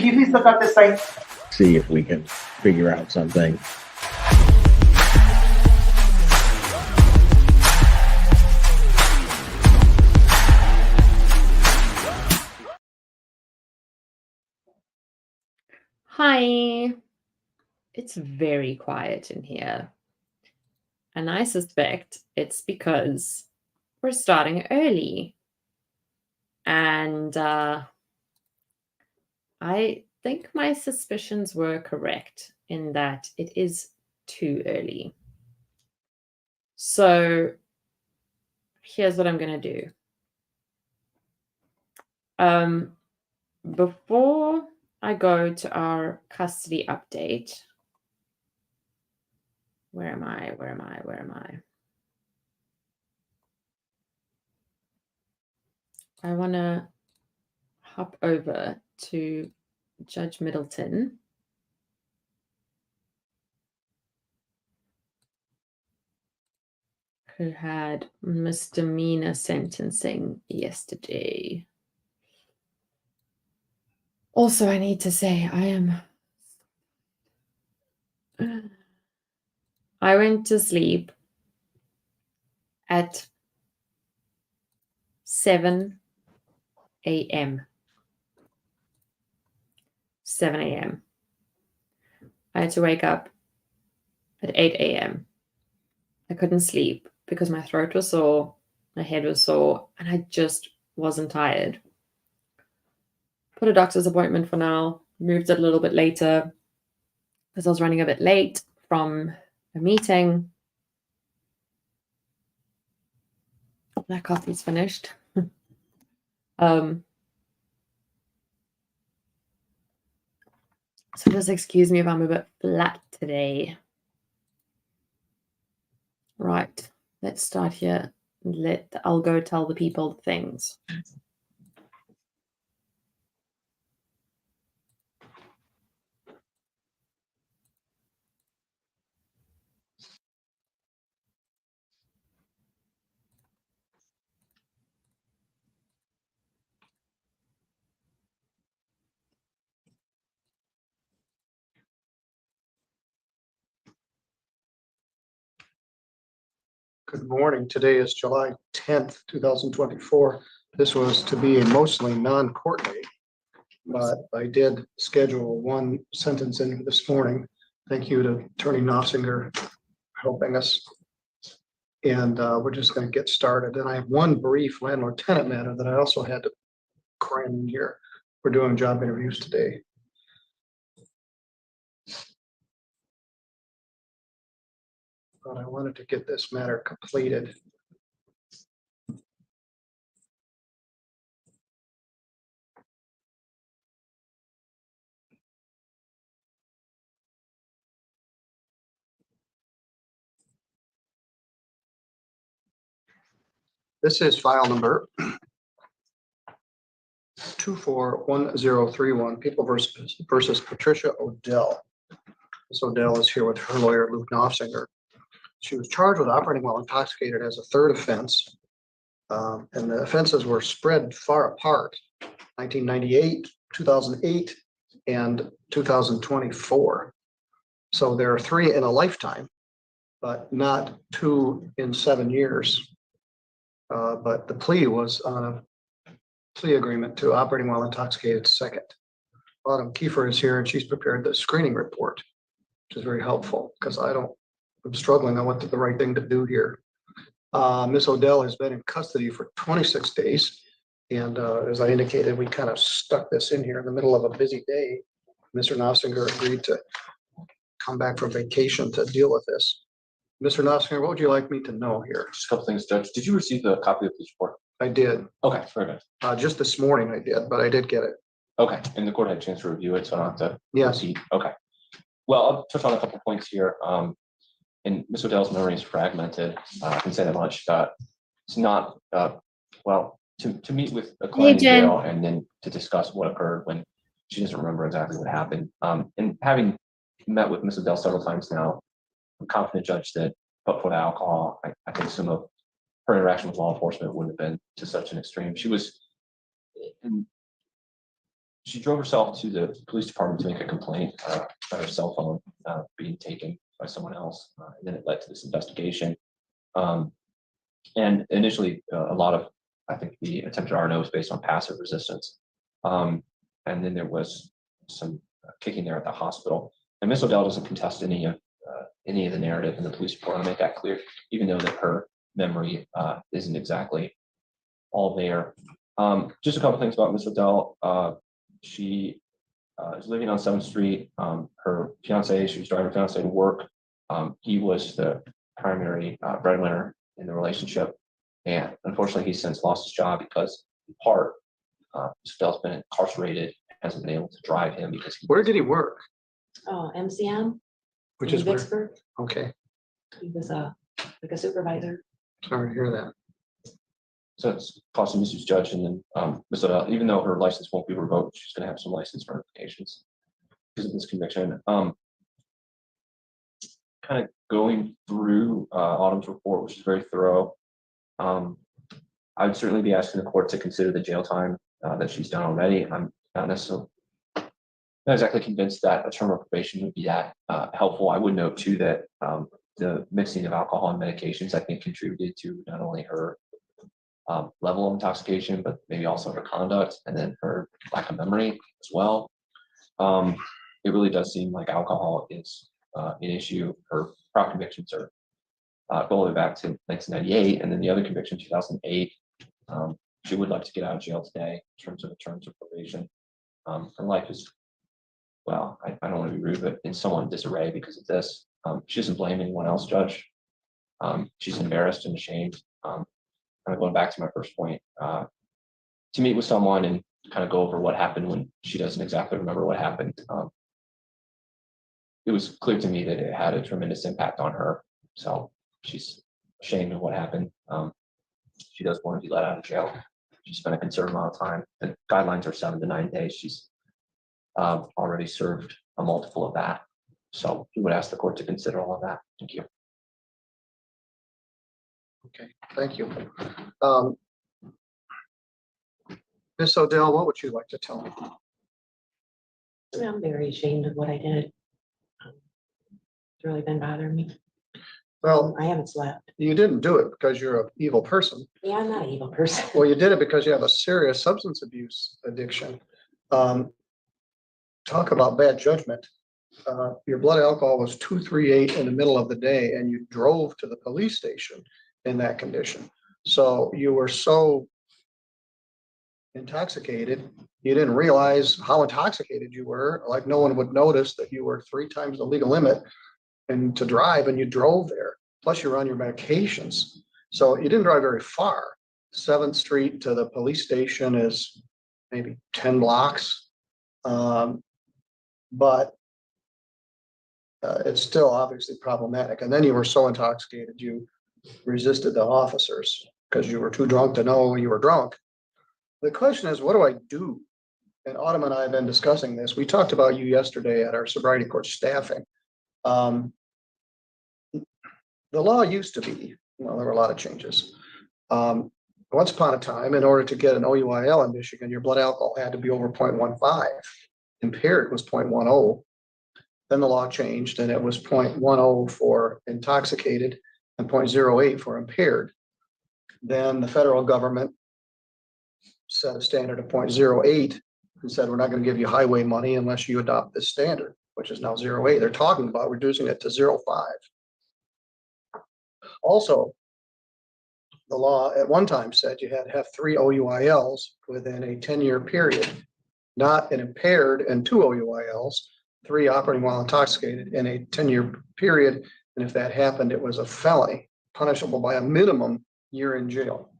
can you please look up this site? See if we can figure out something. Hi. It's very quiet in here. And I suspect it's because we're starting early. And I think my suspicions were correct in that it is too early. So here's what I'm going to do. Before I go to our custody update, where am I? I want to hop over to Judge Middleton. Who had misdemeanor sentencing yesterday. Also, I need to say I went to sleep at 7 a.m. 7 a.m. I had to wake up at 8 a.m. I couldn't sleep because my throat was sore, my head was sore, and I just wasn't tired. Put a doctor's appointment for now, moved it a little bit later because I was running a bit late from a meeting. That coffee's finished. So just excuse me if I'm a bit flat today. Right, let's start here. I'll go tell the people things. Good morning. Today is July 10th, 2024. This was to be a mostly non-court day, but I did schedule one sentence in this morning. Thank you to Attorney Nossinger for helping us. And we're just going to get started. And I have one brief landlord-tenant matter that I also had to cram in here. We're doing job interviews today. But I wanted to get this matter completed. This is file number 241031, People versus Patricia Odell. Ms. Odell is here with her lawyer, Luke Nossinger. She was charged with operating while intoxicated as a third offense. And the offenses were spread far apart, 1998, 2008, and 2024. So there are 3 in a lifetime, but not 2 in 7 years. But the plea was on a plea agreement to operating while intoxicated second. Autumn Kiefer is here and she's prepared the screening report, which is very helpful because I'm struggling on what the right thing to do here. Ms. Odell has been in custody for 26 days. And as I indicated, we kind of stuck this in here in the middle of a busy day. Mr. Nossinger agreed to come back from vacation to deal with this. Mr. Nossinger, what would you like me to know here? Just a couple things, Judge. Did you receive a copy of this report? I did. Okay, very good. Just this morning I did, but I did get it. Okay, and the court had a chance to review it, so I don't have to Yes. proceed. Okay. Well, I'll touch on a couple points here. And Ms. Odell's memory is fragmented. I can say that much. It's not, well, to meet with a client in jail and then to discuss what occurred when she doesn't remember exactly what happened. And having met with Ms. Odell several times now, I'm confident, Judge, that but for the alcohol, I think some of her interaction with law enforcement wouldn't have been to such an extreme. She was she drove herself to the police department to make a complaint about her cell phone being taken by someone else. And then it led to this investigation. And initially, a lot of, I think, the attempted RNO was based on passive resistance. And then there was some kicking there at the hospital. And Miss Odell doesn't contest any of the narrative in the police report. I'll make that clear, even though that her memory isn't exactly all there. Just a couple things about Miss Odell. She is living on 7th Street. Her fiance, she was driving her fiance to work. He was the primary breadwinner in the relationship. And unfortunately, he's since lost his job because, in part, Miss Odell's been incarcerated, hasn't been able to drive him because Where did he work? Oh, MCM Which in is where? Vicksburg. Okay, He was like a supervisor. sorry to hear that. so it's possibly misused judge. And then Miss Odell, even though her license won't be revoked, she's going to have some license verifications because of this conviction. Kind of going through Autumn's report, which is very thorough. I would certainly be asking the court to consider the jail time that she's done already. I'm not necessarily not exactly convinced that a term of probation would be that helpful. I would note too that the mixing of alcohol and medications, I think, contributed to not only her level of intoxication, but maybe also her conduct and then her lack of memory as well. It really does seem like alcohol is an issue. Her prior convictions are going all the way back to 1998, and then the other conviction, 2008. She would like to get out of jail today in terms of probation. Her life is, well, I don't want to be rude, but in somewhat disarray because of this. She doesn't blame anyone else, Judge. She's embarrassed and ashamed. Kind of going back to my first point, to meet with someone and kind of go over what happened when she doesn't exactly remember what happened. It was clear to me that it had a tremendous impact on her. So she's ashamed of what happened. She does want to be let out of jail. She spent a considerable amount of time. The guidelines are 7 to 9 days. She's already served a multiple of that. So we would ask the court to consider all of that. Thank you. Okay, thank you. Ms. Odell, what would you like to tell me? I'm very ashamed of what I did. It's really been bothering me. Well, I haven't slept. you didn't do it because you're an evil person. Yeah, I'm not an evil person. Well, you did it because you have a serious substance abuse addiction. Talk about bad judgment. Your blood alcohol was 238 in the middle of the day, and you drove to the police station in that condition. So you were so intoxicated, you didn't realize how intoxicated you were. Like no one would notice that you were 3 times the legal limit and to drive, and you drove there. Plus you were on your medications. So you didn't drive very far. 7th Street to the police station is maybe 10 blocks. But it's still obviously problematic. And then you were so intoxicated, you resisted the officers because you were too drunk to know you were drunk. The question is, what do I do? And Autumn and I have been discussing this. We talked about you yesterday at our sobriety court staffing. The law used to be, well, there were a lot of changes. Once upon a time, in order to get an OUIL in Michigan, your blood alcohol had to be over 0.15. Impaired was 0.10. Then the law changed and it was 0.10 for intoxicated and 0.08 for impaired. Then the federal government set a standard of 0.08 and said, we're not going to give you highway money unless you adopt this standard, which is now 0.8. They're talking about reducing it to 0.5. Also, the law at one time said you had to have 3 OUILs within a 10-year period, not an impaired and 2 OUILs, 3 operating while intoxicated in a 10-year period. And if that happened, it was a felony, punishable by a minimum year in jail.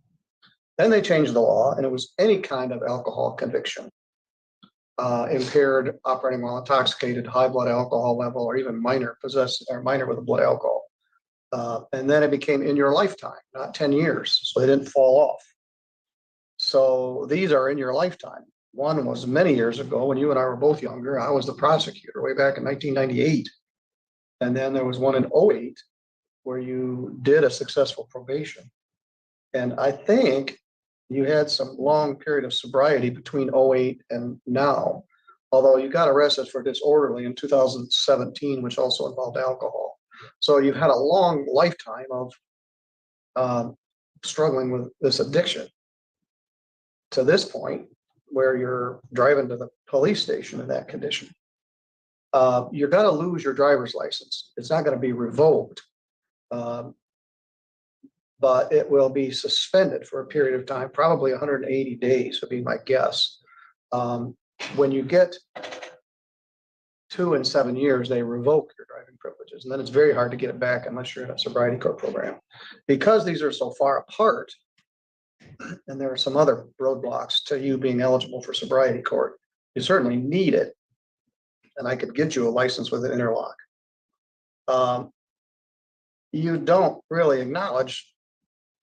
Then they changed the law and it was any kind of alcohol conviction, impaired, operating while intoxicated, high blood alcohol level, or even minor possessed or minor with a blood alcohol. And then it became in your lifetime, not 10 years. So they didn't fall off. So these are in your lifetime. One was many years ago when you and I were both younger. I was the prosecutor way back in 1998. And then there was one in 2008 where you did a successful probation. And I think You had some long period of sobriety between 08 and now. Although you got arrested for disorderly in 2017, which also involved alcohol. So you've had a long lifetime of struggling with this addiction to this point where you're driving to the police station in that condition. You're going to lose your driver's license. It's not going to be revoked, but it will be suspended for a period of time, probably 180 days would be my guess. When you get 2 and 7 years, they revoke your driving privileges, and then it's very hard to get it back unless you're in a sobriety court program. Because these are so far apart, and there are some other roadblocks to you being eligible for sobriety court, you certainly need it. And I could get you a license with an interlock. You don't really acknowledge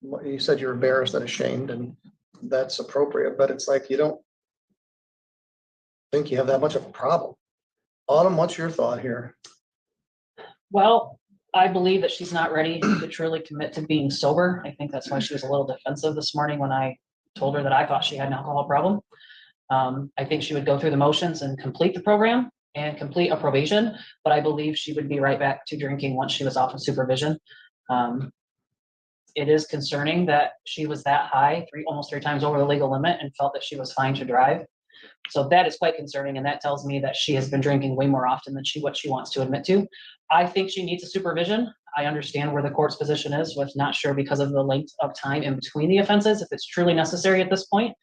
what you said. You're embarrassed and ashamed, and that's appropriate, but it's like you don't think you have that much of a problem. Autumn, what's your thought here? Well, I believe that she's not ready to truly commit to being sober. I think that's why she was a little defensive this morning when I told her that I thought she had an alcohol problem. I think she would go through the motions and complete the program and complete a probation, but I believe she would be right back to drinking once she was off of supervision. It is concerning that she was that high, almost 3 times over the legal limit, and felt that she was fine to drive. So that is quite concerning, and that tells me that she has been drinking way more often than what she wants to admit to. I think she needs a supervision. I understand where the court's position is with not sure because of the length of time in between the offenses, if it's truly necessary at this point.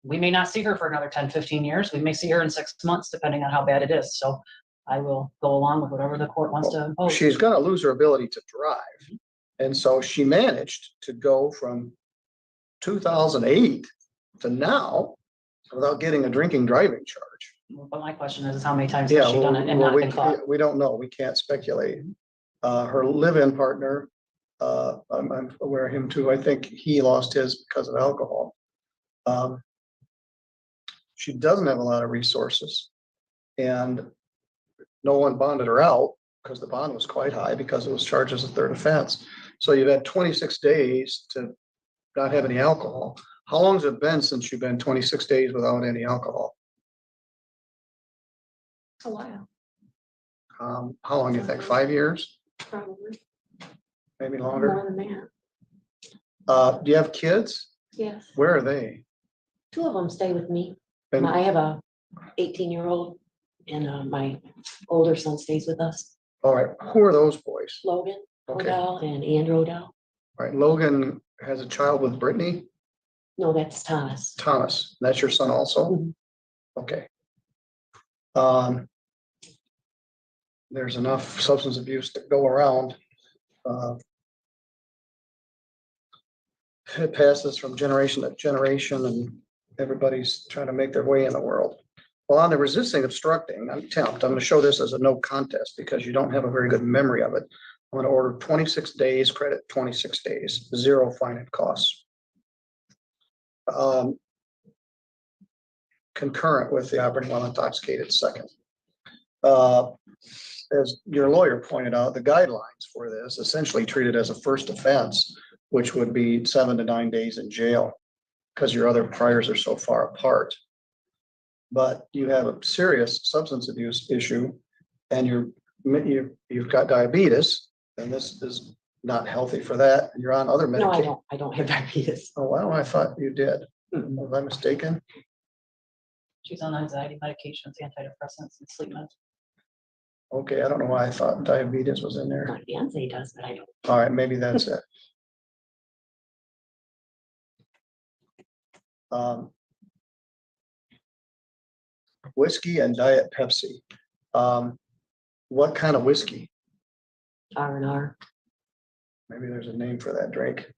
We may not see her for another 10, 15 years. We may see her in 6 months, depending on how bad it is. So I will go along with whatever the court wants to impose. She's going to lose her ability to drive. And so she managed to go from 2008 to now without getting a drinking driving charge. But my question is how many times has she done it and not been caught? We don't know. We can't speculate. Her live-in partner, I'm aware of him too. I think he lost his because of alcohol. She doesn't have a lot of resources, and no one bonded her out because the bond was quite high because it was charged as a third offense. So you've had 26 days to not have any alcohol. How long has it been since you've been 26 days without any alcohol? A while, How long do you think? 5 years? probably, Maybe more longer? than that. Do you have kids? Yes, Where are they? 2 of them stay with me. And I have a 18-year-old and my older son stays with us. all right, who are those boys? Logan Okay, Odell and Andrew Odell. all right. Logan has a child with Brittany. No, that's Thomas. Thomas, that's your son also? Mhm. Okay. There's enough substance abuse to go around. It passes from generation to generation, and everybody's trying to make their way in the world. Well, on the resisting obstructing attempt, I'm going to show this as a no contest because you don't have a very good memory of it. I'm going to order 26 days, credit 26 days, 0 fine and costs. Concurrent with the operating while intoxicated second. As your lawyer pointed out, the guidelines for this essentially treat it as a first offense, which would be 7 to 9 days in jail because your other priors are so far apart. But you have a serious substance abuse issue, and you've got diabetes, and this is not healthy for that. And you're on other No, medications. I don't have diabetes. Oh, wow, I thought you did. Was I mistaken? She's on anxiety medications, antidepressants, and sleep meds. Okay, I don't know why I thought diabetes was in there. My fiance does, but I don't. All right, maybe that's it. Whiskey and Diet Pepsi. What kind of whiskey? R&R. Maybe there's a name for that drink.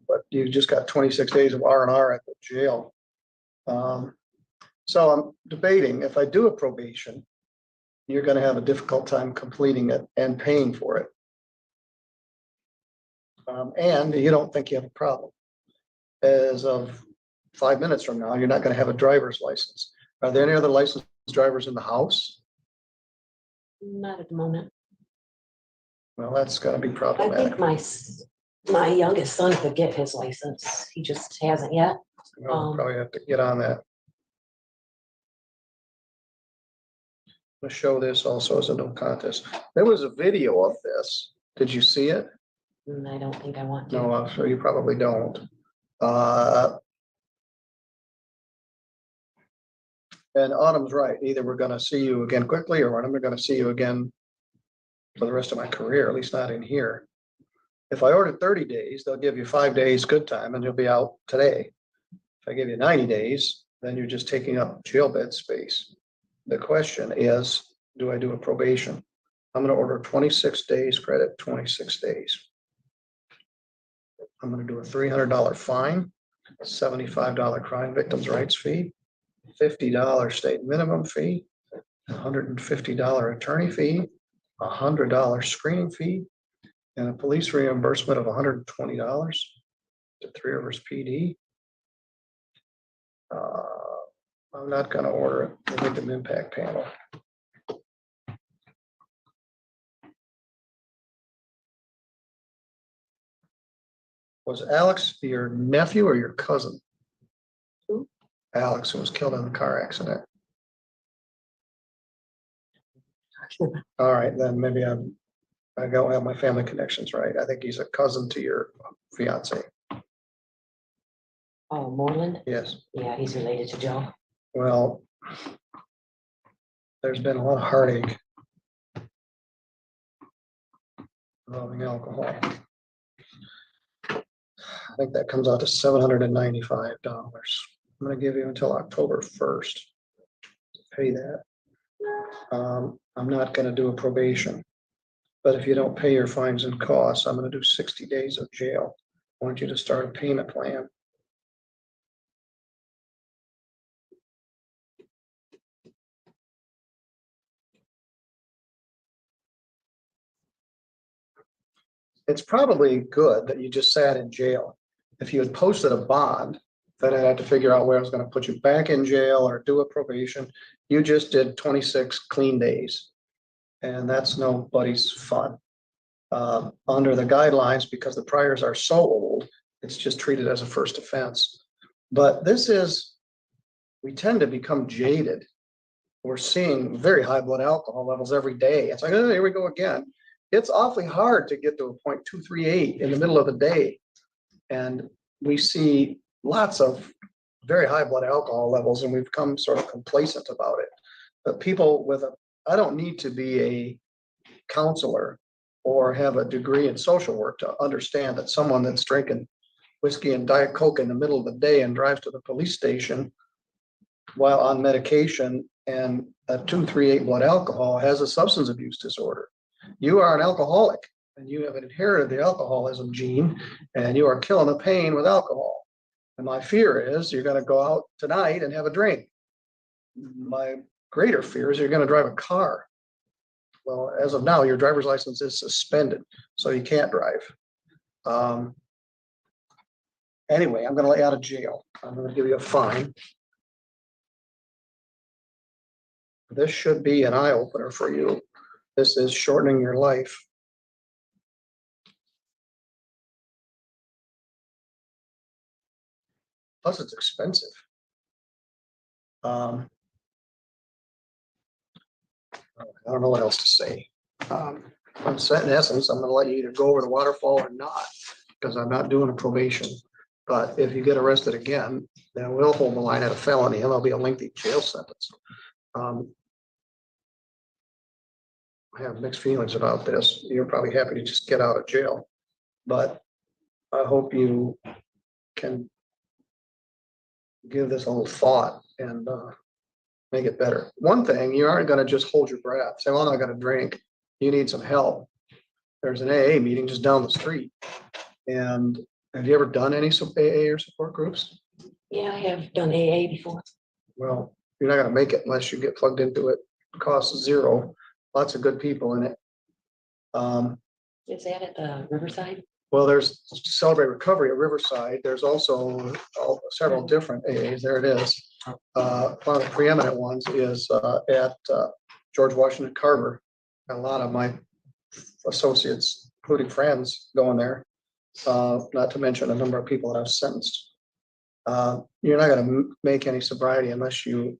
But you just got 26 days of R&R at the jail. So I'm debating, if I do a probation, you're going to have a difficult time completing it and paying for it. And you don't think you have a problem. As of 5 minutes from now, you're not going to have a driver's license. Are there any other licensed drivers in the house? Not at the moment. Well, that's going to be I problematic. think my My youngest son could get his license. He just hasn't yet. We'll probably have to get on that. I'll show this also as a no contest. There was a video of this. Did you see it? And I don't think I want to. No, I'm sure you probably don't. Uh, And Autumn's right. Either we're gonna see you again quickly, or I'm gonna see you again for the rest of my career, at least not in here. If I ordered 30 days, they'll give you 5 days good time and you'll be out today. If I give you 90 days, then you're just taking up jail bed space. The question is, do I do a probation? I'm gonna order 26 days credit, 26 days. I'm gonna do a $300 fine, a $75 crime victims' rights fee, $50 state minimum fee, $150 attorney fee, $100 screening fee, and a police reimbursement of $120 to Three Rivers PD. I'm not gonna order the victim impact panel. Was Alex your nephew or your cousin? Who? Alex, who was killed in the car accident. All right, then maybe I don't have my family connections right. I think he's a cousin to your fiance. Oh, Moreland? Yes. Yeah, he's related to Joe. Well, there's been a lot of heartache involving alcohol. I think that comes out to $795. I'm gonna give you until October 1st to pay that. I'm not gonna do a probation, but if you don't pay your fines and costs, I'm gonna do 60 days of jail. I want you to start a payment plan. It's probably good that you just sat in jail. If you had posted a bond, then I'd have to figure out where I was gonna put you back in jail or do a probation. You just did 26 clean days. And that's nobody's fun. Under the guidelines, because the priors are so old, it's just treated as a first offense. But we tend to become jaded. We're seeing very high blood alcohol levels every day. It's like, oh, here we go again. It's awfully hard to get to a 0.238 in the middle of the day. And we see lots of very high blood alcohol levels, and we've become sort of complacent about it. But people I don't need to be a counselor or have a degree in social work to understand that someone that's drinking whiskey and Diet Coke in the middle of the day and drives to the police station while on medication and a 238 blood alcohol has a substance abuse disorder. You are an alcoholic and you have inherited the alcoholism gene and you are killing the pain with alcohol. And my fear is you're going to go out tonight and have a drink. My greater fear is you're going to drive a car. Well, as of now, your driver's license is suspended, so you can't drive. Anyway, I'm going to let you out of jail. I'm going to give you a fine. This should be an eye opener for you. This is shortening your life. Plus, it's expensive. I don't know what else to say. In essence, I'm going to let you either go over the waterfall or not, because I'm not doing a probation. But if you get arrested again, then we'll hold the line at a felony, and there'll be a lengthy jail sentence. I have mixed feelings about this. You're probably happy to just get out of jail, but I hope you can give this a little thought and make it better. One thing, you aren't going to just hold your breath. Say, well, I'm not going to drink. You need some help. There's an AA meeting just down the street. And have you ever done any AA or support groups? Yeah, I have done AA before. Well, you're not going to make it unless you get plugged into it. It costs $0. Lots of good people in it. Is that at the Riverside? Well, there's Celebrate Recovery at Riverside. There's also several different AAs. There it is. One of the preeminent ones is at George Washington Carver. A lot of my associates, including friends, going there. not to mention a number of people that I've sentenced. You're not gonna make any sobriety unless you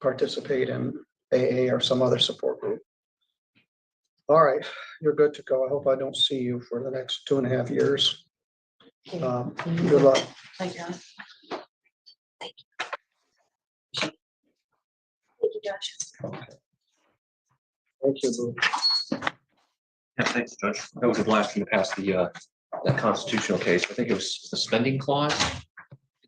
participate in AA or some other support group. All right, you're good to go. I hope I don't see you for the next 2.5 years. Good luck. Thank you. Thank you, Josh. Thank you, Boo. Yeah, thanks, Judge. That was a blast from the past, that constitutional case. I think it was the spending clause.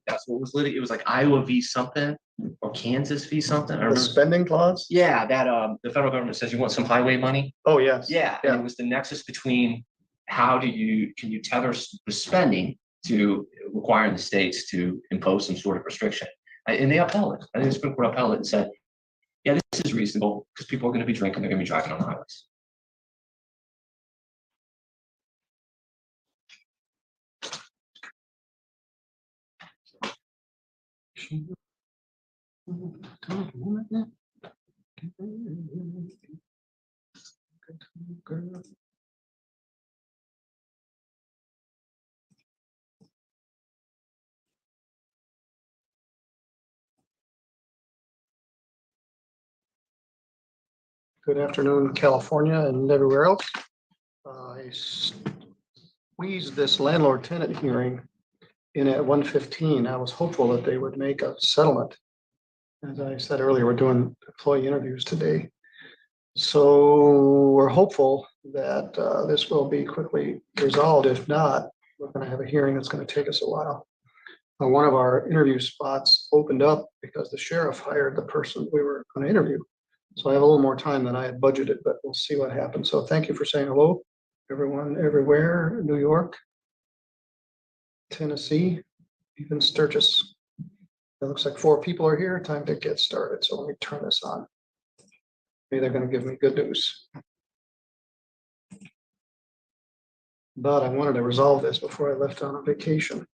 That's what was litigated. It was like Iowa v. something or Kansas v. something. I The remember. spending clause? Yeah, that the federal government says you want some highway money. Oh, yes. Yeah, and it was the nexus between can you tether the spending to requiring the states to impose some sort of restriction. And they upheld it. I think the Supreme Court upheld it and said, yeah, this is reasonable because people are going to be drinking, they're going to be driving on the highways. Good afternoon, California and everywhere else. I squeezed this landlord tenant hearing in at 1:15. I was hopeful that they would make a settlement. As I said earlier, we're doing employee interviews today. So we're hopeful that this will be quickly resolved. If not, we're going to have a hearing that's going to take us a while. One of our interview spots opened up because the sheriff hired the person we were going to interview. So I have a little more time than I had budgeted, but we'll see what happens. So thank you for saying hello, everyone, everywhere, New York, Tennessee, even Sturgis. It looks like 4 people are here. Time to get started. So let me turn this on. Maybe they're going to give me good news. But I wanted to resolve this before I left on a vacation.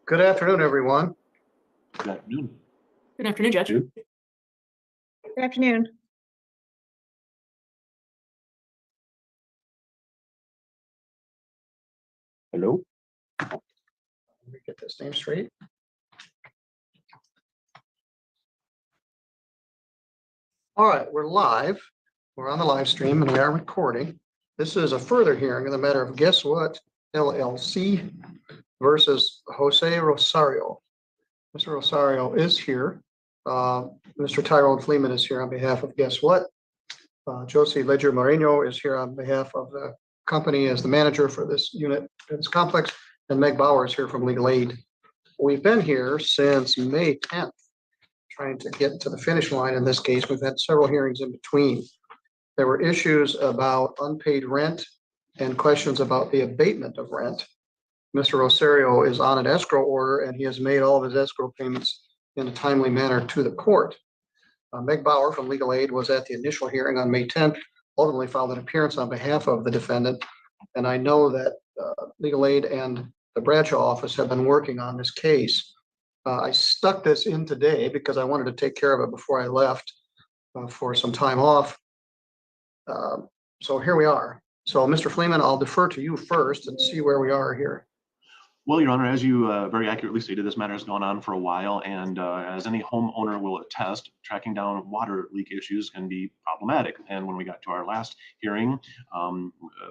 Good afternoon, everyone. Good afternoon. Good afternoon, Judge. Good afternoon. Hello. Let me get this name straight. All right, we're live. We're on the live stream and we are recording. This is a further hearing in the matter of Guess What LLC versus Jose Rosario. Mr. Rosario is here. Mr. Tyrone Fleeman is here on behalf of Guess What. Josie Ledger Moreno is here on behalf of the company as the manager for this unit, this complex, and Meg Bauer is here from Legal Aid. We've been here since May 10th, trying to get to the finish line. In this case, we've had several hearings in between. There were issues about unpaid rent and questions about the abatement of rent. Mr. Rosario is on an escrow order and he has made all of his escrow payments in a timely manner to the court. Meg Bauer from Legal Aid was at the initial hearing on May 10th, ultimately filed an appearance on behalf of the defendant. And I know that Legal Aid and the Bradshaw office have been working on this case. I stuck this in today because I wanted to take care of it before I left for some time off. So here we are. So Mr. Fleeman, I'll defer to you first and see where we are here. Well, Your Honor, as you very accurately stated, this matter has gone on for a while, and as any homeowner will attest, tracking down water leak issues can be problematic. And when we got to our last hearing,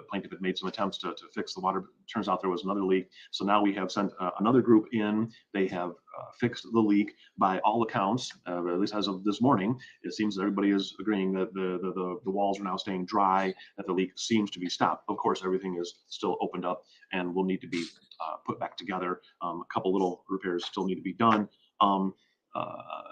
plaintiff had made some attempts to fix the water. Turns out there was another leak. So now we have sent another group in. They have fixed the leak by all accounts, at least as of this morning. It seems that everybody is agreeing that the walls are now staying dry, that the leak seems to be stopped. Of course, everything is still opened up and will need to be put back together. A couple little repairs still need to be done.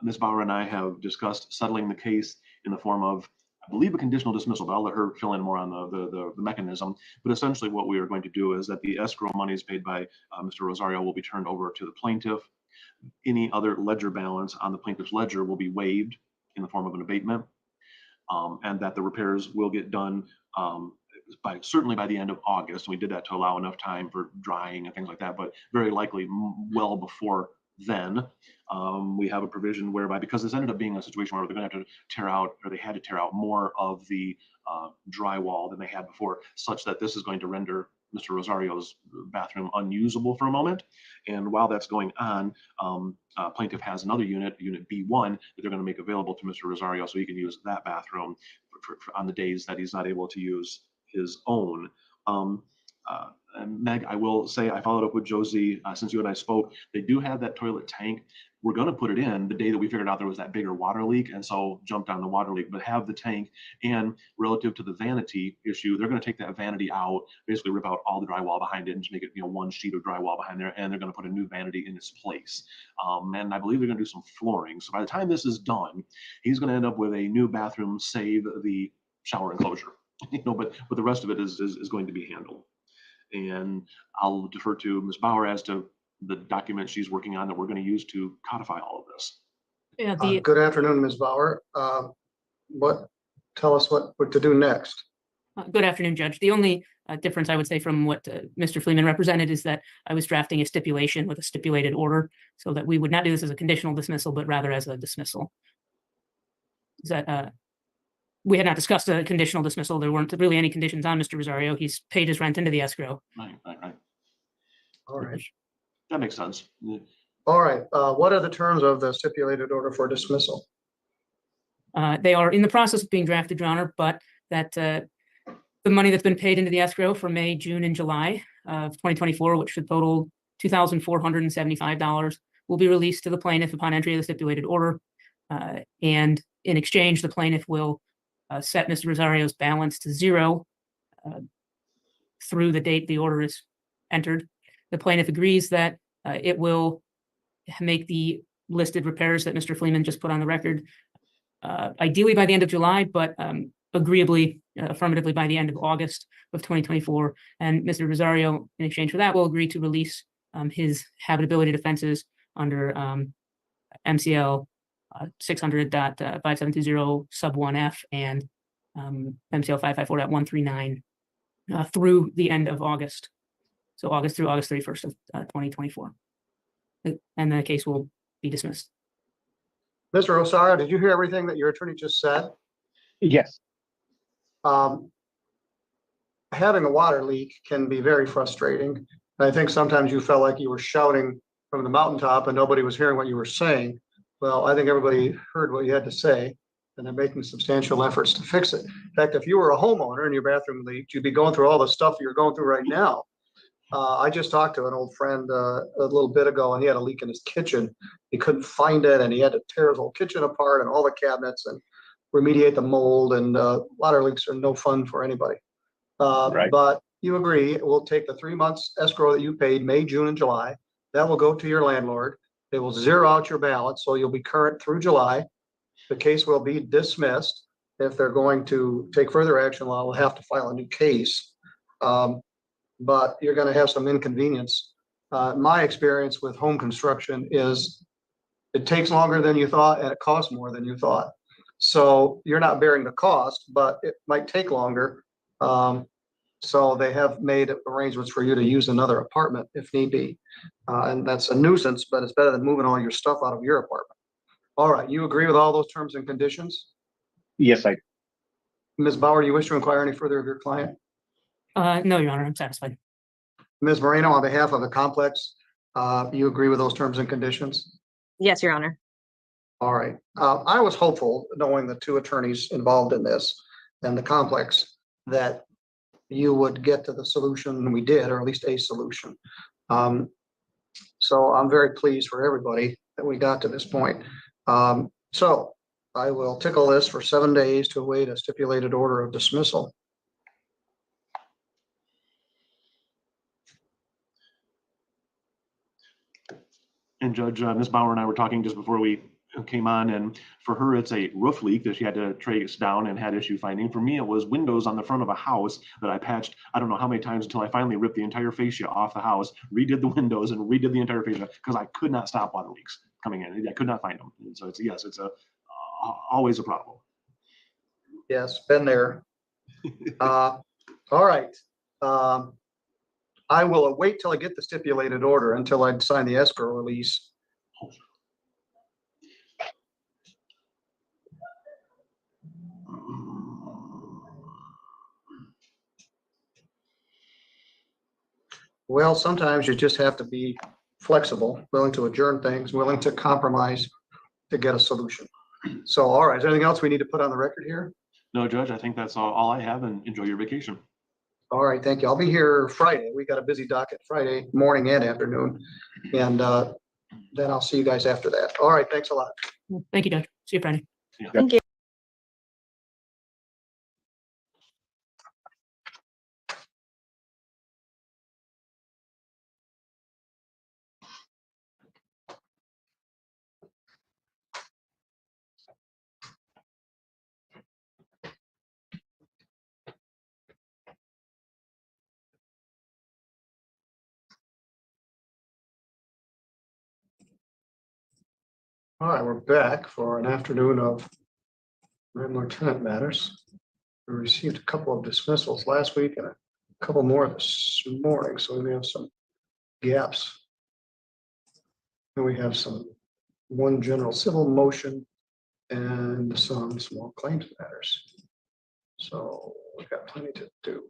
Ms. Bauer and I have discussed settling the case in the form of, I believe, a conditional dismissal, but I'll let her fill in more on the mechanism. But essentially what we are going to do is that the escrow monies paid by Mr. Rosario will be turned over to the plaintiff. any other ledger balance on the plaintiff's ledger will be waived in the form of an abatement, and that the repairs will get done certainly by the end of August. We did that to allow enough time for drying and things like that, but very likely well before then. We have a provision whereby, because this ended up being a situation where they're going to have to tear out, or they had to tear out more of the drywall than they had before, such that this is going to render Mr. Rosario's bathroom unusable for a moment. And while that's going on, plaintiff has another unit B1, that they're going to make available to Mr. Rosario so he can use that bathroom on the days that he's not able to use his own. And Meg, I will say, I followed up with Josie since you and I spoke. They do have that toilet tank. We're going to put it in the day that we figured out there was that bigger water leak, and so jumped on the water leak, but have the tank. And relative to the vanity issue, they're going to take that vanity out, basically rip out all the drywall behind it and just make it, one sheet of drywall behind there, and they're going to put a new vanity in its place. And I believe they're going to do some flooring. So by the time this is done, he's going to end up with a new bathroom, save the shower enclosure. But the rest of it is going to be handled. And I'll defer to Ms. Bauer as to the document she's working on that we're going to use to codify all of this. Yeah, Good afternoon, Ms. Bauer. Tell us what to do next. good afternoon, Judge. The only difference I would say from what Mr. Fleeman represented is that I was drafting a stipulation with a stipulated order so that we would not do this as a conditional dismissal, but rather as a dismissal. Is that we had not discussed a conditional dismissal. There weren't really any conditions on Mr. Rosario. He's paid his rent into the escrow. Right. All right. That makes sense. All right. What are the terms of the stipulated order for dismissal? They are in the process of being drafted, Your Honor, but that the money that's been paid into the escrow for May, June, and July of 2024, which should total $2,475, will be released to the plaintiff upon entry of the stipulated order. And in exchange, the plaintiff will set Mr. Rosario's balance to zero through the date the order is entered. The plaintiff agrees that it will make the listed repairs that Mr. Fleeman just put on the record, ideally by the end of July, but agreeably, affirmatively by the end of August of 2024. And Mr. Rosario, in exchange for that, will agree to release his habitability defenses under MCL 600.5720 sub 1F and MCL 554.139 through the end of August. So August through August 31st of 2024. And the case will be dismissed. Mr. Rosario, did you hear everything that your attorney just said? Yes. Having a water leak can be very frustrating. And I think sometimes you felt like you were shouting from the mountaintop and nobody was hearing what you were saying. Well, I think everybody heard what you had to say, and they're making substantial efforts to fix it. In fact, if you were a homeowner and your bathroom leaked, you'd be going through all the stuff you're going through right now. I just talked to an old friend a little bit ago, and he had a leak in his kitchen. He couldn't find it, and he had to tear his whole kitchen apart and all the cabinets and remediate the mold. And water leaks are no fun for anybody. Right. But you agree, it will take the 3 months escrow that you paid, May, June, and July. That will go to your landlord. They will zero out your balance, so you'll be current through July. The case will be dismissed. If they're going to take further action, law will have to file a new case. But you're going to have some inconvenience. My experience with home construction is it takes longer than you thought and it costs more than you thought. So you're not bearing the cost, but it might take longer. So they have made arrangements for you to use another apartment if need be. And that's a nuisance, but it's better than moving all your stuff out of your apartment. All right, you agree with all those terms and conditions? Yes, I. Ms. Bauer, do you wish to inquire any further of your client? No, Your Honor, I'm satisfied. Ms. Moreno, on behalf of the complex, you agree with those terms and conditions? Yes, Your Honor. All right. I was hopeful, knowing the two attorneys involved in this and the complex, that you would get to the solution, and we did, or at least a solution. So I'm very pleased for everybody that we got to this point. So I will tickle this for 7 days to await a stipulated order of dismissal. And Judge, Ms. Bauer and I were talking just before we came on, and for her, it's a roof leak that she had to trace down and had issue finding. For me, it was windows on the front of a house that I patched, I don't know how many times, until I finally ripped the entire fascia off the house, redid the windows and redid the entire fascia because I could not stop water leaks coming in. I could not find them. And so it's, yes, it's always a problem. Yes, been there. All right. I will wait till I get the stipulated order until I sign the escrow release. Well, sometimes you just have to be flexible, willing to adjourn things, willing to compromise to get a solution. So, all right, is there anything else we need to put on the record here? No, Judge, I think that's all I have, and enjoy your vacation. All right, thank you. I'll be here Friday. We got a busy docket Friday morning and afternoon. And then I'll see you guys after that. All right, thanks a lot. Thank you, Judge. See you Friday. Thank you. All right, we're back for an afternoon of regular tenant matters. We received a couple of dismissals last week and a couple more this morning, so we may have some gaps. And we have one general civil motion and some small claims matters. So we've got plenty to do.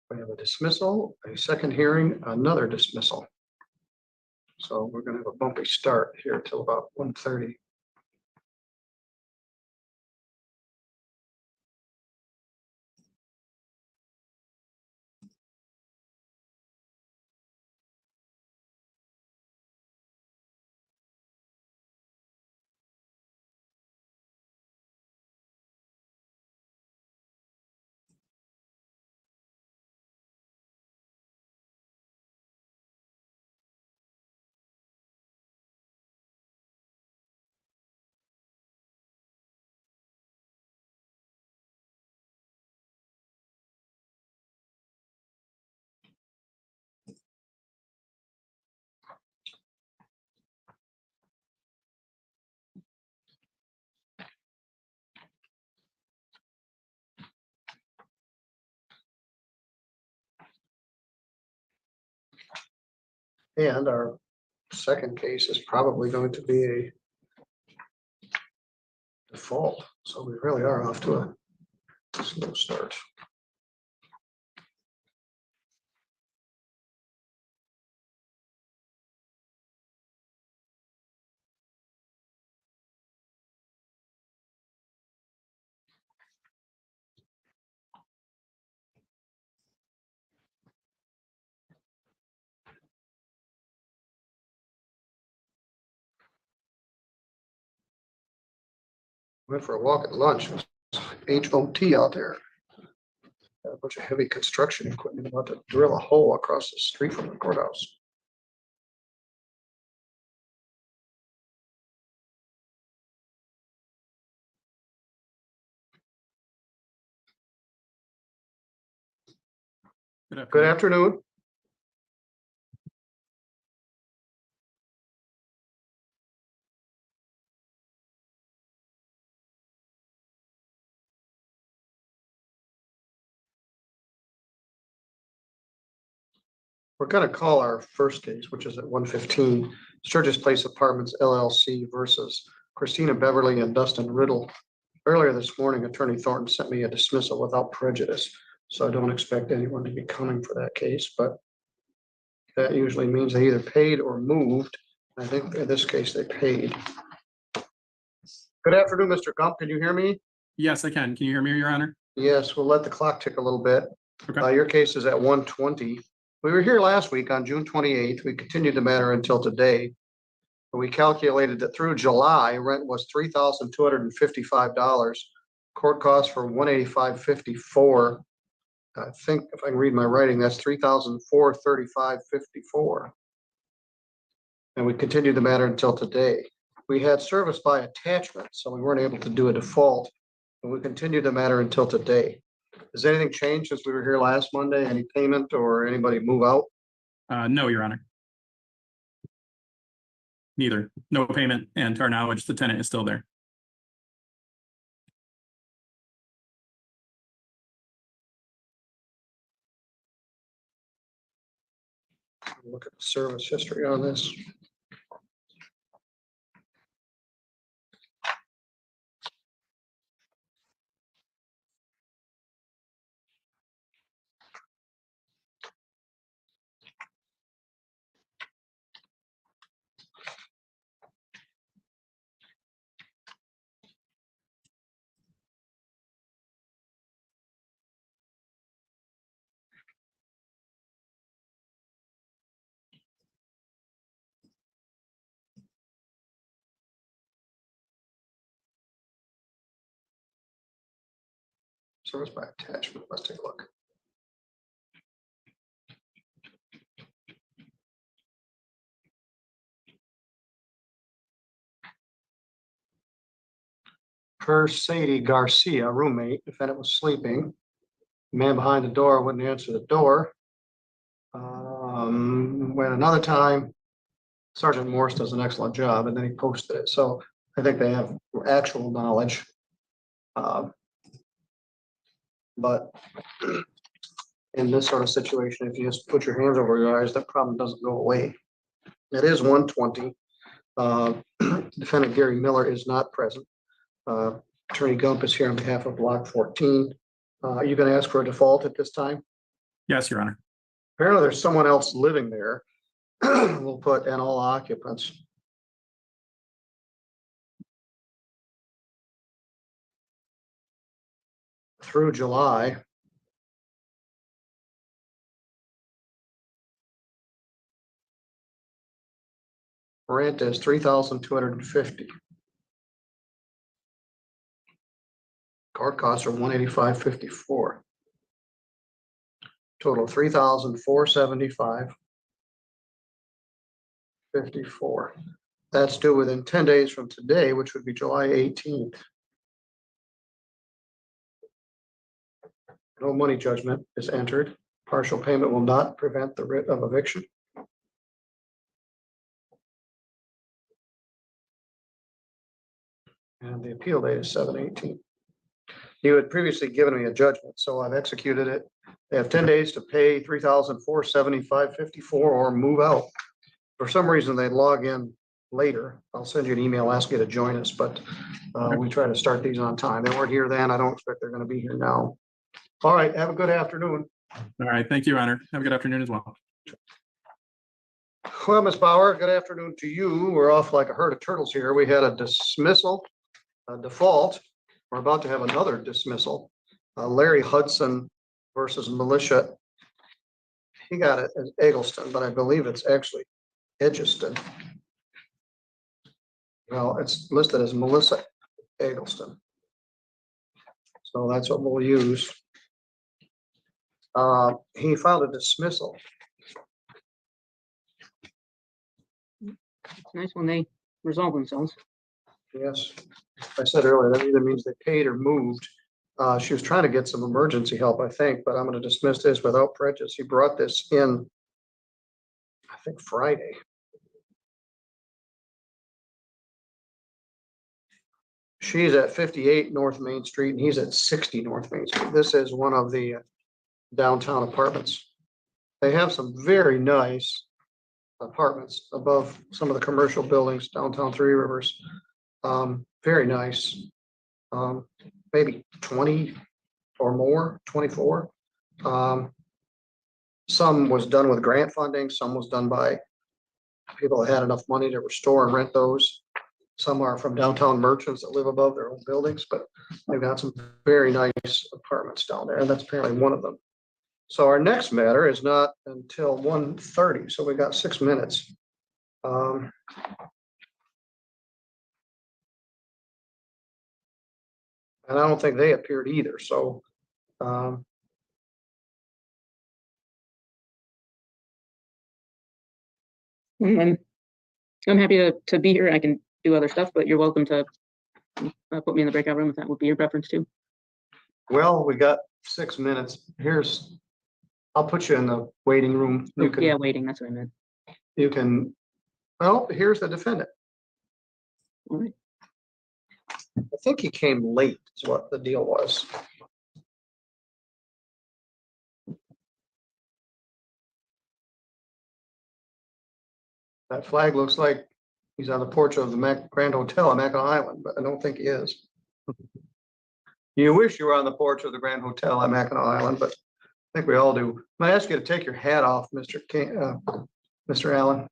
We have a dismissal, a second hearing, another dismissal. So we're going to have a bumpy start here till about 1:30. And our second case is probably going to be a default. So we really are off to a slow start. Went for a walk at lunch. HOT out there. Got a bunch of heavy construction equipment about to drill a hole across the street from the courthouse. Good afternoon. We're going to call our first case, which is at 115 Sturgis Place Apartments LLC versus Christina Beverly and Dustin Riddle. Earlier this morning, Attorney Thornton sent me a dismissal without prejudice So I don't expect anyone to be coming for that case, but that usually means they either paid or moved. I think in this case, they paid. Good afternoon, Mr. Gump. Can you hear me? Yes, I can. Can you hear me, Your Honor? Yes, we'll let the clock tick a little bit. Okay. Your case is at 1:20. We were here last week on June 28th. We continued the matter until today. We calculated that through July, rent was $3,255. Court costs for $185.54. I think if I can read my writing, that's $3,435.54. And we continued the matter until today. We had service by attachment, so we weren't able to do a default, and we continued the matter until today. Has anything changed since we were here last Monday? Any payment or anybody move out? No, Your Honor. Neither. No payment, and to our knowledge, the tenant is still there. Look at the service history on this. Service by attachment. Let's take a look. Per Sadie Garcia, roommate, defendant was sleeping. Man behind the door wouldn't answer the door. When another time, Sergeant Morse does an excellent job, and then he posted it. So I think they have actual knowledge. But in this sort of situation, if you just put your hands over your eyes, that problem doesn't go away. It is 1:20. Defendant Gary Miller is not present. Attorney Gump is here on behalf of Block 14. Are you going to ask for a default at this time? Yes, Your Honor. Apparently, there's someone else living there. We'll put and all occupants. Through July. Rent is $3,250. Court costs are $185.54. Total $3,475.54. That's due within 10 days from today, which would be July 18th. No money judgment is entered. Partial payment will not prevent the writ of eviction. And the appeal date is 7/18. You had previously given me a judgment, so I've executed it. They have 10 days to pay $3,475.54 or move out. For some reason, they log in later. I'll send you an email asking you to join us, but we try to start these on time. They weren't here then. I don't expect they're going to be here now. All right. Have a good afternoon. All right. Thank you, Your Honor. Have a good afternoon as well. Well, Ms. Bauer, good afternoon to you. We're off like a herd of turtles here. We had a dismissal, a default. We're about to have another dismissal. Larry Hudson versus Militia. He got it as Eggleston, but I believe it's actually Edgiston. Well, it's listed as Melissa Eggleston. So that's what we'll use. He filed a dismissal. It's nice when they resolve themselves. Yes, I said earlier, that either means they paid or moved. She was trying to get some emergency help, I think, but I'm going to dismiss this without prejudice. He brought this in, I think, Friday. She's at 58 North Main Street and he's at 60 North Main Street. This is one of the downtown apartments. They have some very nice apartments above some of the commercial buildings downtown Three Rivers. Very nice. Maybe 20 or more, 24. Some was done with grant funding, some was done by people that had enough money to restore and rent those. Some are from downtown merchants that live above their own buildings, but they've got some very nice apartments down there, and that's apparently one of them. So our next matter is not until 1:30, so we got 6 minutes. And I don't think they appeared either, so I'm happy to be here. I can do other stuff, but you're welcome to put me in the breakout room if that would be your preference too. well, we got 6 minutes. I'll put you in the waiting room. You Yeah, can, waiting, that's what I meant. well, here's the defendant. All right. I think he came late is what the deal was. That flag looks like he's on the porch of the Grand Hotel on Mackinac Island, but I don't think he is. You wish you were on the porch of the Grand Hotel on Mackinac Island, but I think we all do. I ask you to take your hat off, Mr. King, Mr. Allen.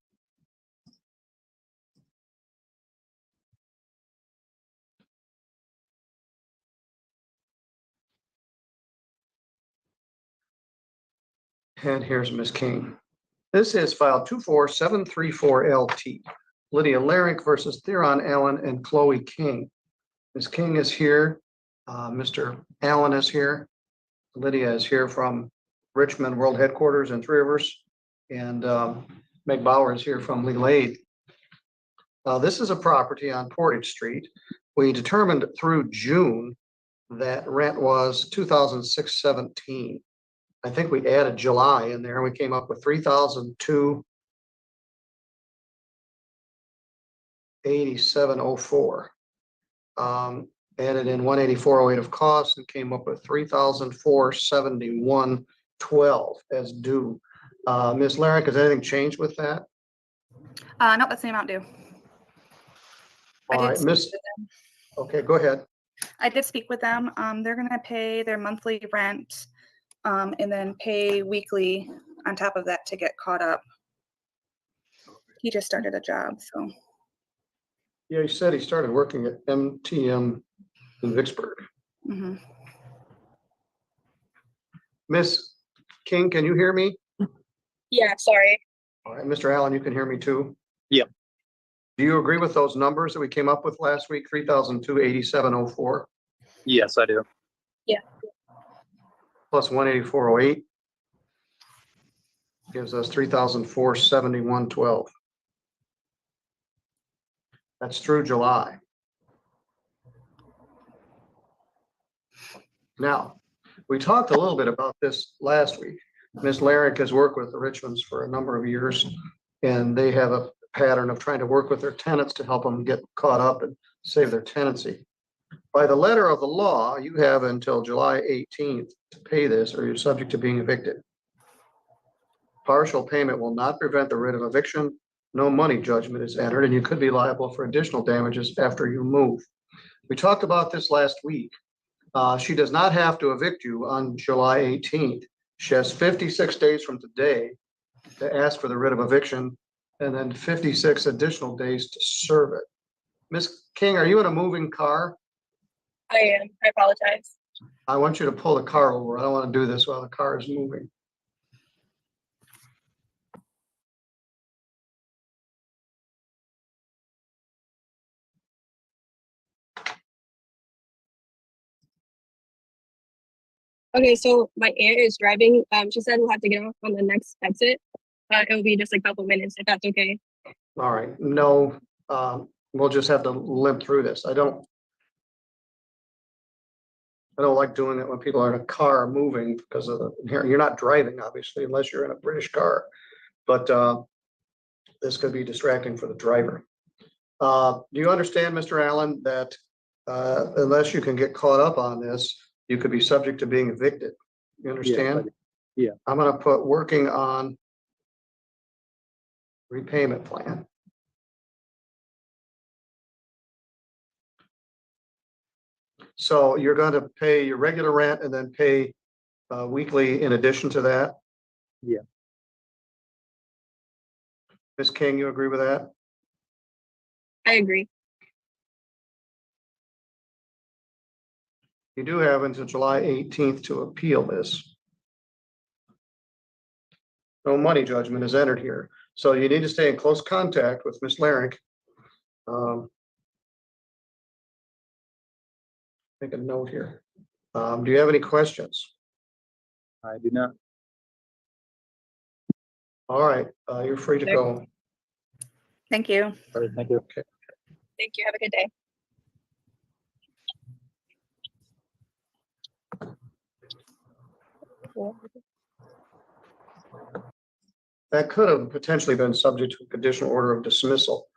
And here's Miss King. This is file 24734 LT. Lydia Larrick versus Theron Allen and Chloe King. Ms. King is here. Mr. Allen is here. Lydia is here from Richmond World Headquarters in Three Rivers. And Meg Bauer is here from Legal Aid. This is a property on Portage Street. We determined through June that rent was $2,617. I think we added July in there. We came up with $3,287.04. Added in 184.08 of costs and came up with $3,471.12 as due. Ms. Larrick, has anything changed with that? No, that's the amount due. All right, Miss. Okay, go ahead. I did speak with them. They're gonna pay their monthly rent, and then pay weekly on top of that to get caught up. He just started a job, so. Yeah, he said he started working at MTM in Vicksburg. Mhm. Miss King, can you hear me? Yeah, sorry. All right, Mr. Allen, you can hear me too? Yep. Do you agree with those numbers that we came up with last week, 3,287.04 Yes, I do. plus 184.08? Gives us 3,471.12. That's through July. Now, we talked a little bit about this last week. Ms. Larrick has worked with the Richmonds for a number of years, and they have a pattern of trying to work with their tenants to help them get caught up and save their tenancy. By the letter of the law, you have until July 18th to pay this, or you're subject to being evicted. Partial payment will not prevent the writ of eviction. No money judgment is entered, and you could be liable for additional damages after you move. We talked about this last week. She does not have to evict you on July 18th. She has 56 days from today to ask for the writ of eviction, and then 56 additional days to serve it. Ms. King, are you in a moving car? I am. I apologize. I want you to pull the car over. I don't want to do this while the car is moving. Okay, so my aunt is driving. She said we'll have to get off on the next exit. It'll be just a couple minutes if that's okay. All right, no, we'll just have to limp through this. I don't like doing it when people are in a car moving because of you're not driving, obviously, unless you're in a British car. But this could be distracting for the driver. Do you understand, Mr. Allen, that unless you can get caught up on this, you could be subject to being evicted? You understand? Yeah. I'm gonna put working on repayment plan. So you're going to pay your regular rent and then pay weekly in addition to that. Yeah. Ms. King, you agree with that? I agree. You do have until July 18th to appeal this. No money judgment is entered here, so you need to stay in close contact with Ms. Larrick. Make a note here. Do you have any questions? I do not. All right, you're free to go. Thank you. All right, thank you. Okay. Thank you. Have a good day. That could have potentially been subject to a conditional order of dismissal,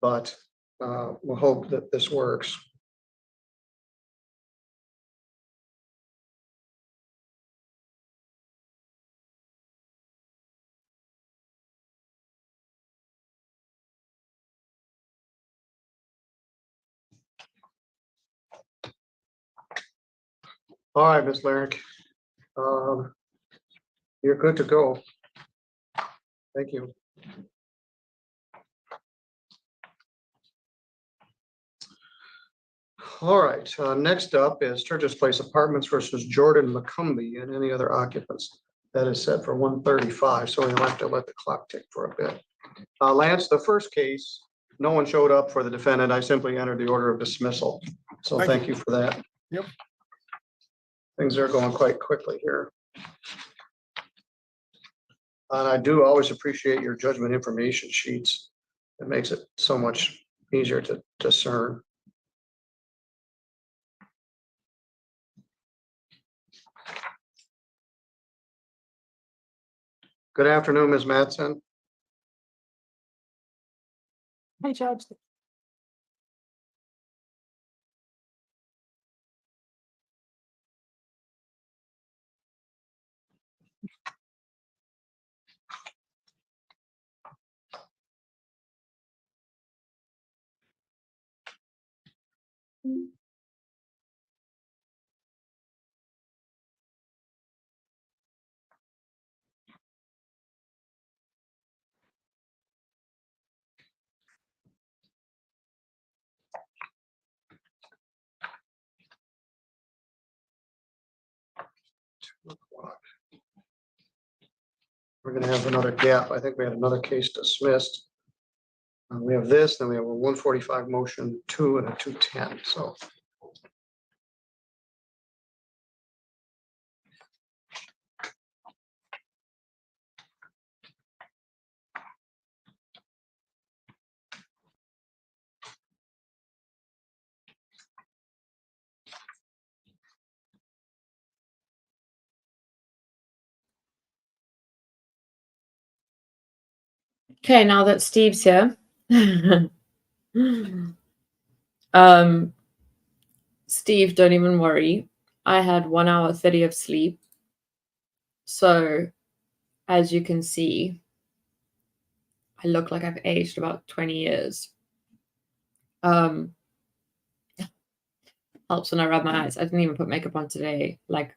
but we'll hope that this works. All right, Ms. Larrick. You're good to go. Thank you. All right, next up is Sturgis Place Apartments versus Jordan McCumbee and any other occupants. That is set for 1:35, so we'll have to let the clock tick for a bit. Lance, the first case, no one showed up for the defendant. I simply entered the order of dismissal. So thank you for that. Yep. Things are going quite quickly here. And I do always appreciate your judgment information sheets. It makes it so much easier to discern. Good afternoon, Ms. Mattson. Hi, Judge. We're going to have another gap. I think we had another case dismissed. We have this, then we have a 145 motion 2 and a 210. So Okay, now that Steve's here. Steve, don't even worry. I had 1 hour 30 of sleep. So as you can see, I look like I've aged about 20 years. Helps when I rub my eyes. I didn't even put makeup on today. Like,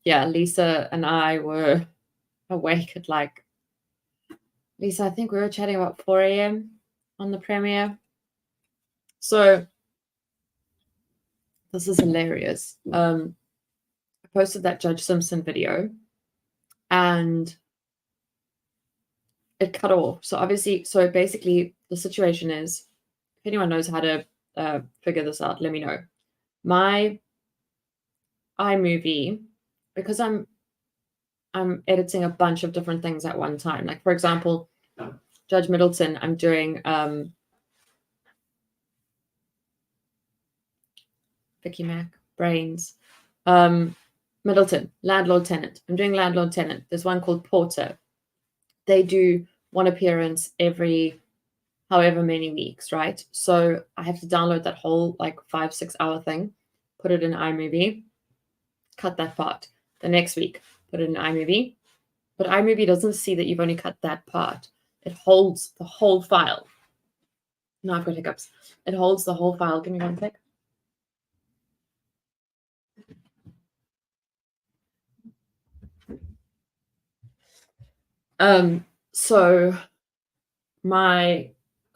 yeah, Lisa and I were awake at like, Lisa, I think we were chatting about 4 a.m. on the premiere. So this is hilarious. I posted that Judge Simpson video and it cut off. So obviously, so basically the situation is, if anyone knows how to figure this out, let me know. My iMovie, because I'm editing a bunch of different things at one time. Like for example, Judge Middleton, I'm doing Vicky Mac, Brains. Middleton, landlord tenant. I'm doing landlord tenant. There's one called Porter. They do one appearance every however many weeks, right? So I have to download that whole like 5-6 hour thing, put it in iMovie, cut that part. The next week, put it in iMovie. But iMovie doesn't see that you've only cut that part. It holds the whole file. No, I've got hiccups. It holds the whole file. Give me one sec. So my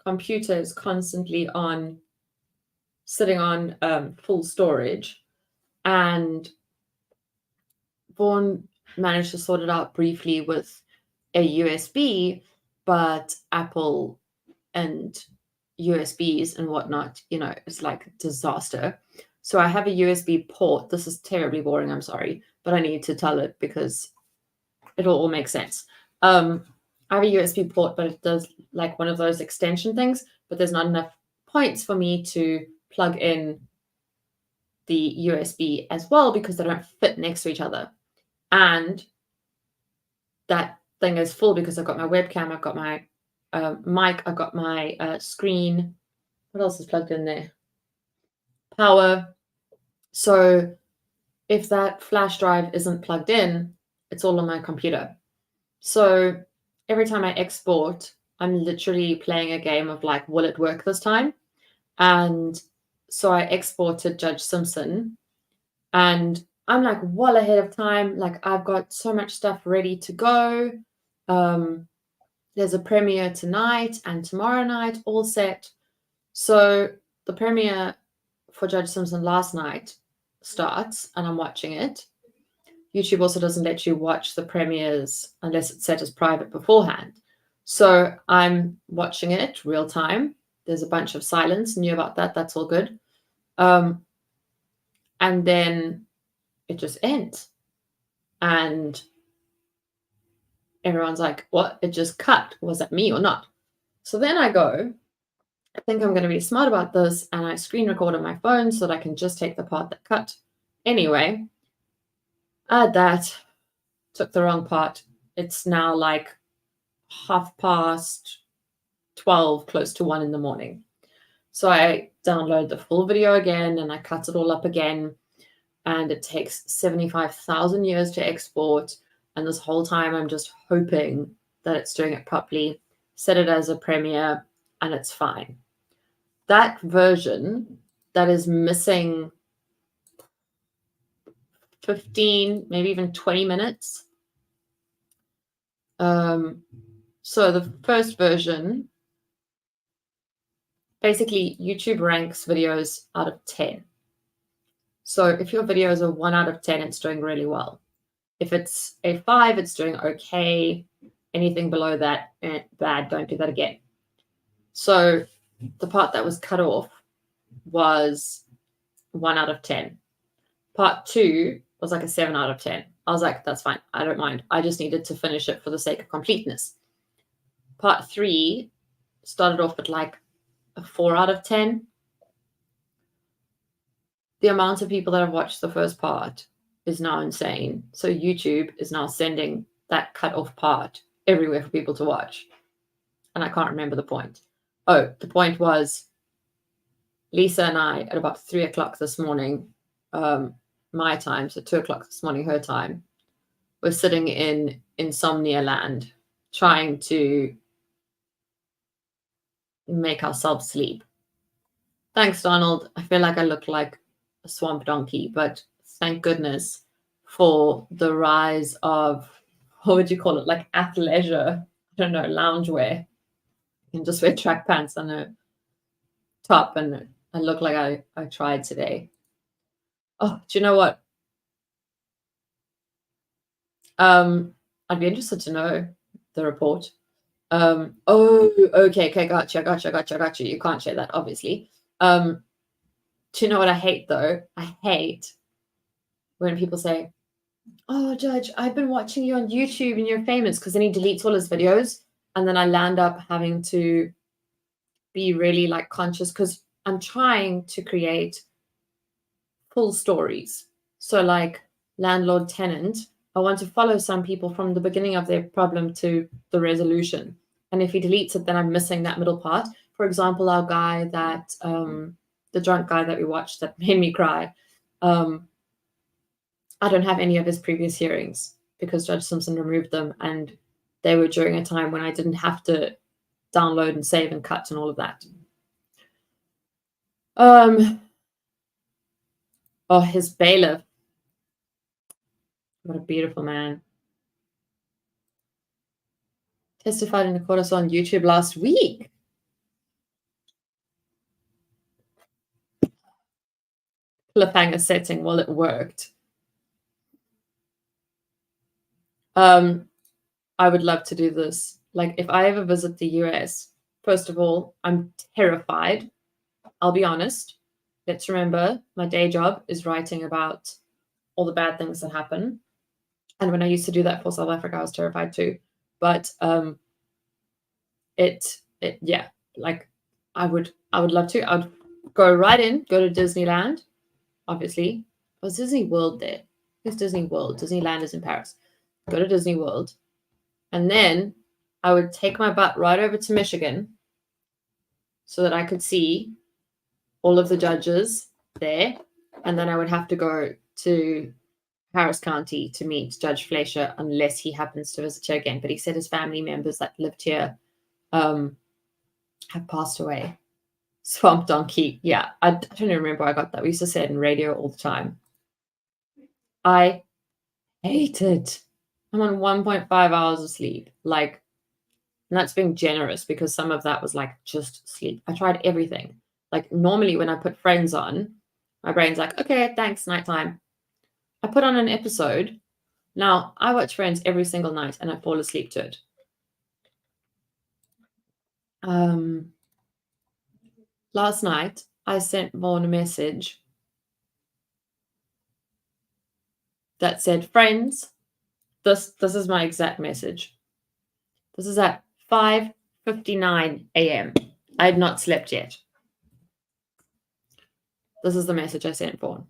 computer is constantly sitting on full storage, and Vaughan managed to sort it out briefly with a USB, but Apple and USBs and whatnot, it's like a disaster. So I have a USB port. This is terribly boring, I'm sorry, but I need to tell it because it'll all make sense. I have a USB port, but it does like one of those extension things, but there's not enough points for me to plug in the USB as well because they don't fit next to each other. And that thing is full because I've got my webcam, I've got my mic, I've got my screen. What else is plugged in there? Power. So if that flash drive isn't plugged in, it's all on my computer. So every time I export, I'm literally playing a game of like, will it work this time? And so I exported Judge Simpson, and I'm like well ahead of time. Like I've got so much stuff ready to go. There's a premiere tonight and tomorrow night, all set. So the premiere for Judge Simpson last night starts, and I'm watching it. YouTube also doesn't let you watch the premieres unless it's set as private beforehand. So I'm watching it real time. There's a bunch of silence, knew about that. That's all good. And then it just ends. And everyone's like, what? It just cut. Was that me or not? So then I go, I think I'm going to be smart about this, and I screen record on my phone so that I can just take the part that cut. Anyway, add that, took the wrong part. It's now like 12:30, close to 1 in the morning. So I download the full video again and I cut it all up again, and it takes 75,000 years to export. And this whole time I'm just hoping that it's doing it properly, set it as a premiere, and it's fine. That version that is missing 15, maybe even 20 minutes. So the first version, basically YouTube ranks videos out of 10. So if your video is a 1 out of 10, it's doing really well. If it's a 5, it's doing okay. Anything below that, bad, don't do that again. So the part that was cut off was 1 out of 10. Part 2 was like a 7 out of 10. I was like, that's fine. I don't mind. I just needed to finish it for the sake of completeness. Part 3 started off at like a 4 out of 10. The amount of people that have watched the first part is now insane. So YouTube is now sending that cut off part everywhere for people to watch. And I can't remember the point. Oh, the point was Lisa and I at about 3 o'clock this morning, my time, so 2 o'clock this morning, her time, we're sitting in insomnia land trying to make ourselves sleep. Thanks, Donald. I feel like I look like a swamp donkey, but thank goodness for the rise of, what would you call it, like athleisure, I don't know, loungewear. You can just wear track pants and a top, and I look like I tried today. Oh, do you know what? I'd be interested to know the report. Oh, okay, gotcha. You can't share that, obviously. Do you know what I hate though? I hate when people say, oh, Judge, I've been watching you on YouTube and you're famous, because then he deletes all his videos. And then I land up having to be really like conscious, because I'm trying to create full stories. So like landlord tenant, I want to follow some people from the beginning of their problem to the resolution. And if he deletes it, then I'm missing that middle part. For example, our guy that, the drunk guy that we watched that made me cry, I don't have any of his previous hearings because Judge Simpson removed them, and they were during a time when I didn't have to download and save and cut and all of that. Oh, his bailiff. What a beautiful man. Testified in the court. I saw on YouTube last week. Cliffhanger setting. Well, it worked. I would love to do this. Like, if I ever visit the US, first of all, I'm terrified. I'll be honest. Let's remember, my day job is writing about all the bad things that happen. And when I used to do that for South Africa, I was terrified too. But yeah, like I would love to. I'd go right in, go to Disneyland, obviously. Was Disney World there? It's Disney World. Disneyland is in Paris. Go to Disney World. And then I would take my butt right over to Michigan so that I could see all of the judges there. And then I would have to go to Harris County to meet Judge Fleischer unless he happens to visit here again. But he said his family members that lived here have passed away. Swamp Donkey. Yeah, I don't even remember where I got that. We used to say it in radio all the time. I hate it. I'm on 1.5 hours of sleep. Like, and that's being generous because some of that was like just sleep. I tried everything. Like normally when I put Friends on, my brain's like, okay, thanks, nighttime. I put on an episode. Now I watch Friends every single night and I fall asleep to it. Last night I sent Vaughn a message that said, Friends, this is my exact message. This is at 5:59 a.m. I had not slept yet. This is the message I sent Vaughn.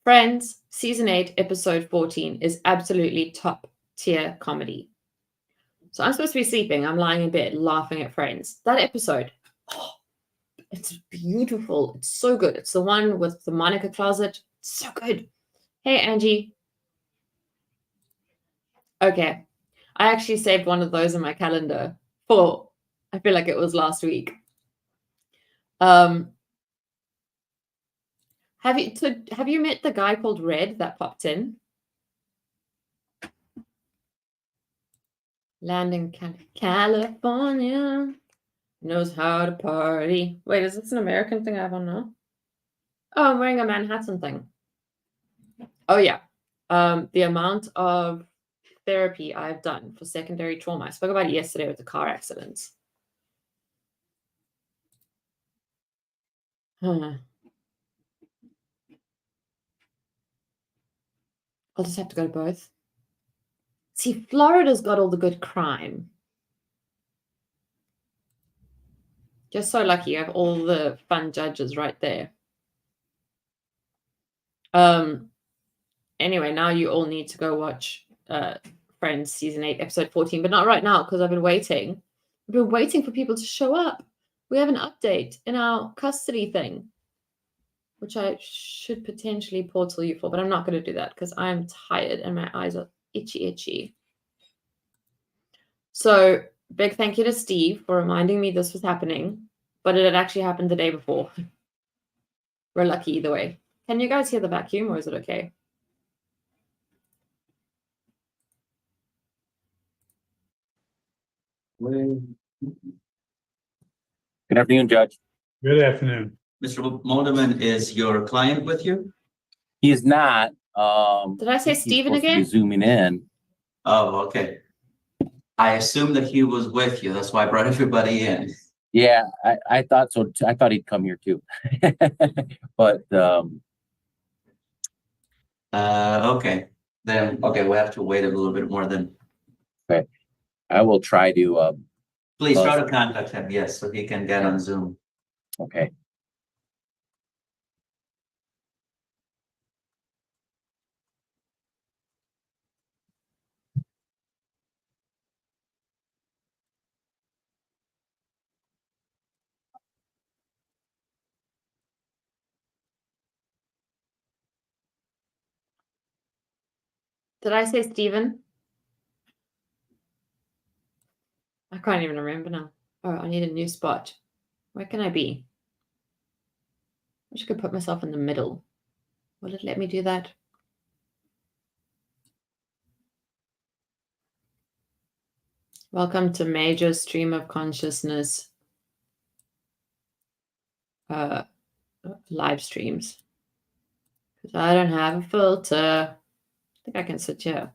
Friends, season 8, episode 14 is absolutely top tier comedy. So I'm supposed to be sleeping. I'm lying in bed laughing at Friends. That episode, it's beautiful. It's so good. It's the one with the Monica closet. It's so good. Hey, Angie. Okay. I actually saved one of those in my calendar for, I feel like it was last week. Have you met the guy called Red that popped in? Land in California, knows how to party. Wait, is this an American thing I have on now? Oh, I'm wearing a Manhattan thing. Oh yeah. The amount of therapy I've done for secondary trauma. I spoke about it yesterday with the car accidents. I'll just have to go to both. See, Florida's got all the good crime. Just so lucky you have all the fun judges right there. Anyway, now you all need to go watch Friends season 8, episode 14, but not right now because I've been waiting. I've been waiting for people to show up. We have an update in our custody thing, which I should potentially portal you for, but I'm not going to do that because I'm tired and my eyes are itchy. So big thank you to Steve for reminding me this was happening, but it had actually happened the day before. We're lucky either way. Can you guys hear the vacuum or is it okay? Good afternoon, Judge. Good afternoon. Mr. Molderman, is your client with you? He is not. Did I say he's Steven supposed to be again? zooming in. Oh, okay. I assumed that he was with you. That's why I brought everybody in. Yeah, I thought so. I thought he'd come here too. But Okay. Then, okay, we'll have to wait a little bit more then. okay. I will try to Please try to contact him, yes, so he can get on Zoom. okay. Did I say Steven? I can't even remember now. Oh, I need a new spot. Where can I be? I wish I could put myself in the middle. Will it let me do that? Welcome to major stream of consciousness live streams. Because I don't have a filter. I think I can sit here.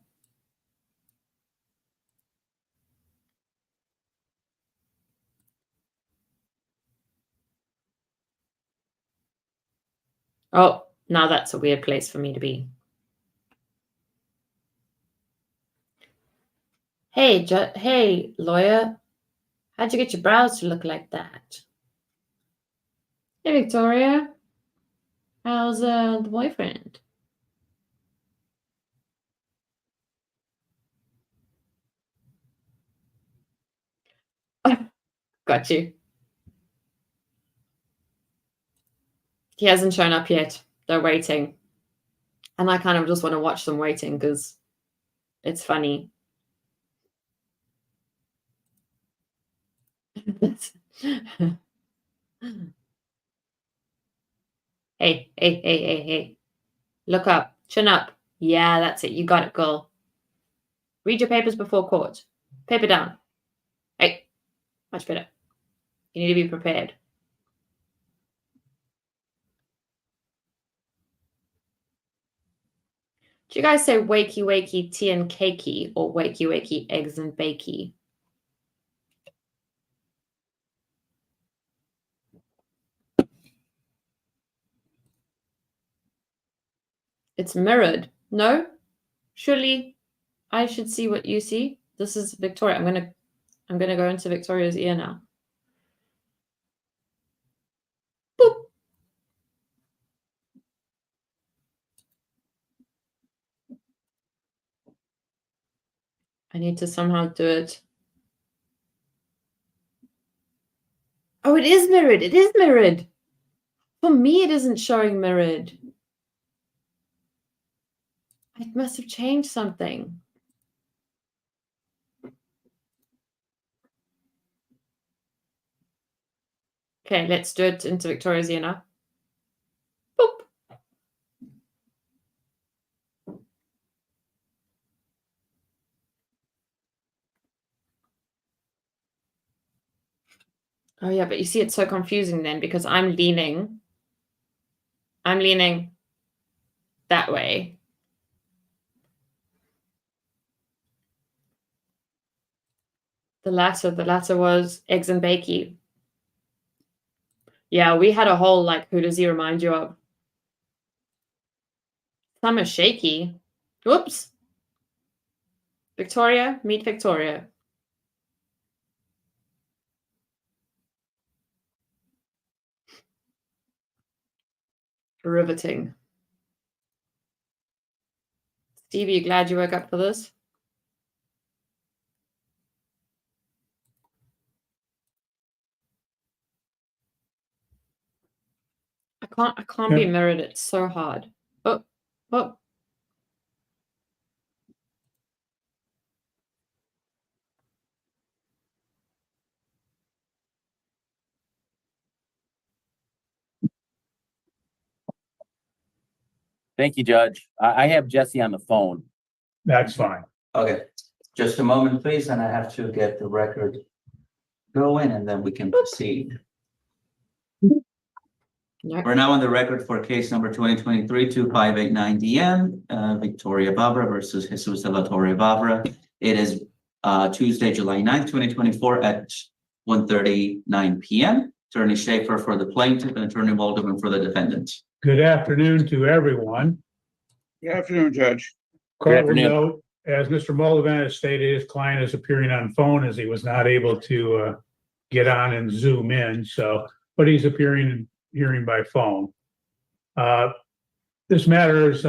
Oh, now that's a weird place for me to be. Hey, hey, lawyer. How'd you get your brows to look like that? Hey, Victoria. How's the boyfriend? Got you. He hasn't shown up yet. They're waiting. And I kind of just want to watch them waiting because it's funny. Hey, hey. Look up. Chin up. Yeah, that's it. You got it, girl. Read your papers before court. Paper down. Hey, much better. You need to be prepared. Do you guys say wakey, wakey, tea and cakey or wakey, wakey, eggs and bakey? It's mirrored. No? Surely I should see what you see. This is Victoria. I'm gonna go into Victoria's ear now. Boop. I need to somehow do it. Oh, it is mirrored. It is mirrored. For me, it isn't showing mirrored. It must have changed something. Okay, let's do it into Victoria's ear now. Boop. Oh yeah, but you see it's so confusing then because I'm leaning that way. The latter was eggs and bakey. Yeah, we had a whole like, who does he remind you of? Some are shaky. Whoops. Victoria, meet Victoria. Riveting. Steve, you glad you woke up for this? I can't be mirrored. It's so hard. Oh. Thank you, Judge. I have Jesse on the phone. That's fine. Okay, just a moment, please, and I have to get the record going and then we can proceed. Yep. We're now on the record for case number 2023-2589 DM, Victoria Bavra versus Jesus de la Torre Bavra. It is Tuesday, July 9th, 2024 at 1:39 p.m. Attorney Schaefer for the plaintiff and Attorney Waldman for the defendant. Good afternoon to everyone. Good afternoon, Judge. Court will afternoon. note, as Mr. Moldovan has stated, his client is appearing on phone as he was not able to get on and zoom in. So, but he's appearing and hearing by phone. This matter is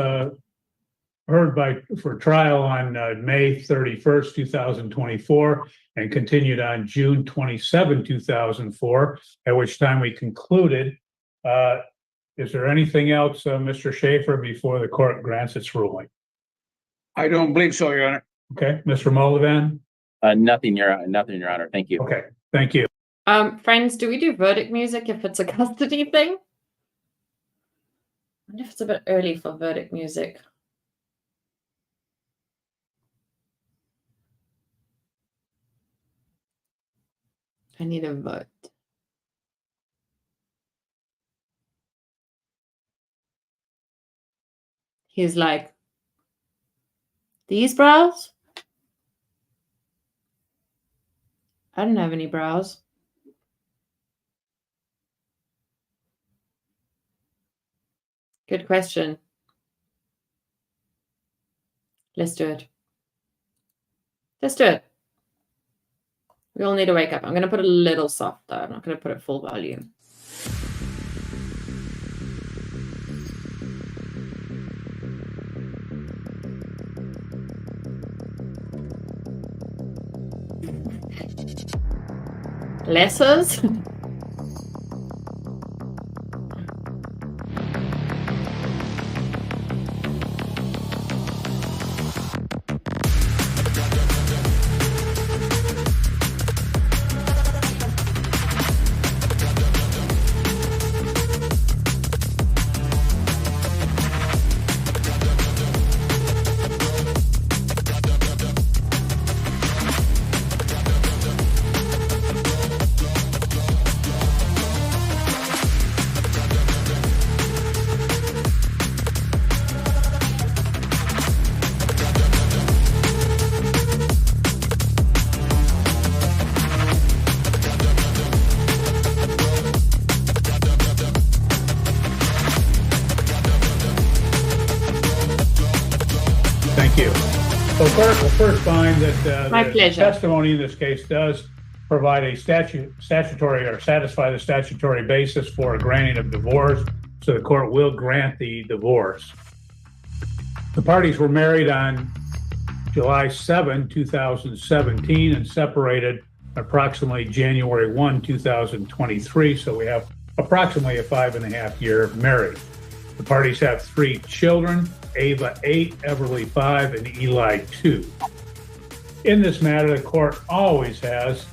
heard for trial on May 31st, 2024, and continued on June 27, 2004, at which time we concluded. Is there anything else, Mr. Schaefer, before the court grants its ruling? I don't believe so, Your Honor. Okay, Mr. Moldovan? Nothing, Your Honor. Thank you. Okay, thank you. Friends, do we do verdict music if it's a custody thing? I wonder if it's a bit early for verdict music. I need a vote. He's like, these brows? I don't have any brows. Good question. Let's do it. Let's do it. We all need to wake up. I'm going to put a little softer. I'm not going to put it full volume. Lessers? Thank you. So first, we'll first find that My the pleasure. testimony in this case does provide a statutory or satisfy the statutory basis for a granting of divorce. So the court will grant the divorce. The parties were married on July 7, 2017 and separated approximately January 1, 2023. So we have approximately a 5.5-year marriage. The parties have 3 children, Ava 8, Everly 5, and Eli 2. In this matter, the court always has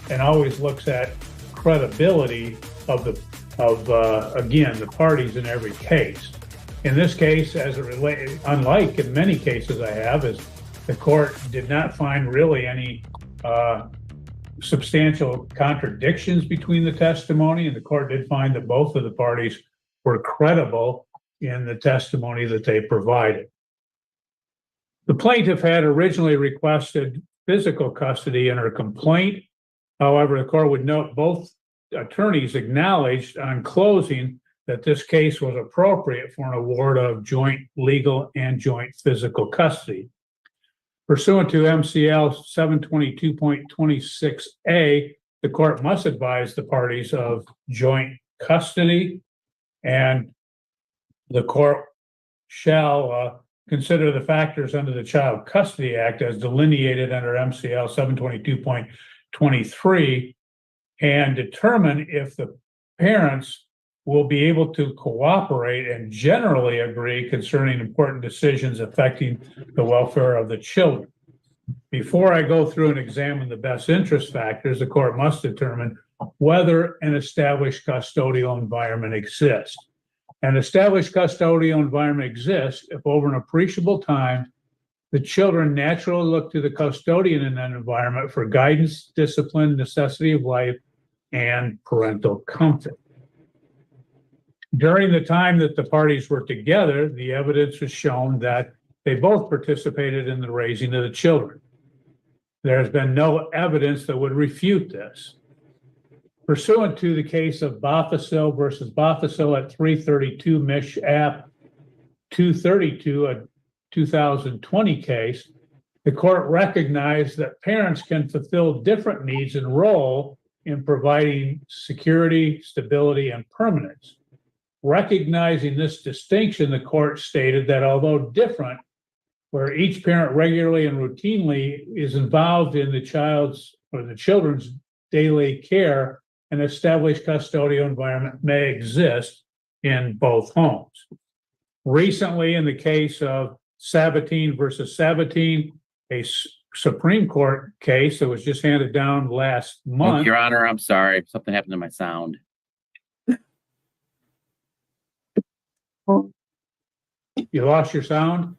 and always looks at credibility of again, the parties in every case. In this case, as it relates, unlike in many cases I have, is the court did not find really any substantial contradictions between the testimony, and the court did find that both of the parties were credible in the testimony that they provided. The plaintiff had originally requested physical custody in her complaint. However, the court would note both attorneys acknowledged on closing that this case was appropriate for an award of joint legal and joint physical custody. Pursuant to MCL 722.26A, the court must advise the parties of joint custody, and the court shall consider the factors under the Child Custody Act as delineated under MCL 722.23 and determine if the parents will be able to cooperate and generally agree concerning important decisions affecting the welfare of the children. Before I go through and examine the best interest factors, the court must determine whether an established custodial environment exists. An established custodial environment exists if over an appreciable time, the children naturally look to the custodian in that environment for guidance, discipline, necessity of life, and parental comfort. During the time that the parties were together, the evidence has shown that they both participated in the raising of the children. There has been no evidence that would refute this. Pursuant to the case of Bothacil versus Bothacil at 332 Mish App 232, a 2020 case, the court recognized that parents can fulfill different needs and role in providing security, stability, and permanence. Recognizing this distinction, the court stated that although different, where each parent regularly and routinely is involved in the child's or the children's daily care, an established custodial environment may exist in both homes. Recently, in the case of Sabatine versus Sabatine, a Supreme Court case that was just handed down last Oh, month. Your Honor, I'm sorry. Something happened to my sound. You lost your sound?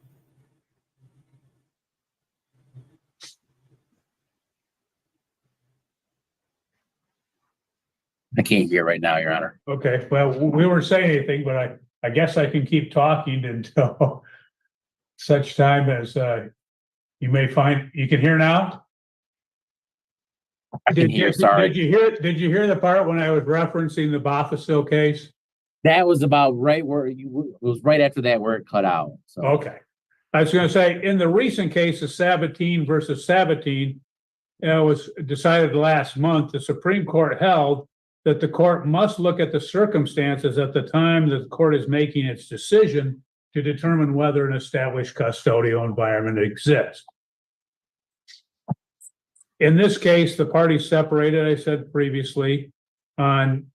I can't hear right now, Your Honor. Okay, well, we weren't saying anything, but I guess I can keep talking until such time as you may find, you can hear now? I can hear, sorry. Did you hear the part when I was referencing the Bothassil case? That was about right where it was right after that where it cut out. So Okay. I was gonna say, in the recent case of Sabatine versus Sabatine, it was decided last month, the Supreme Court held that the court must look at the circumstances at the time that the court is making its decision to determine whether an established custodial environment exists. In this case, the parties separated, I said previously, on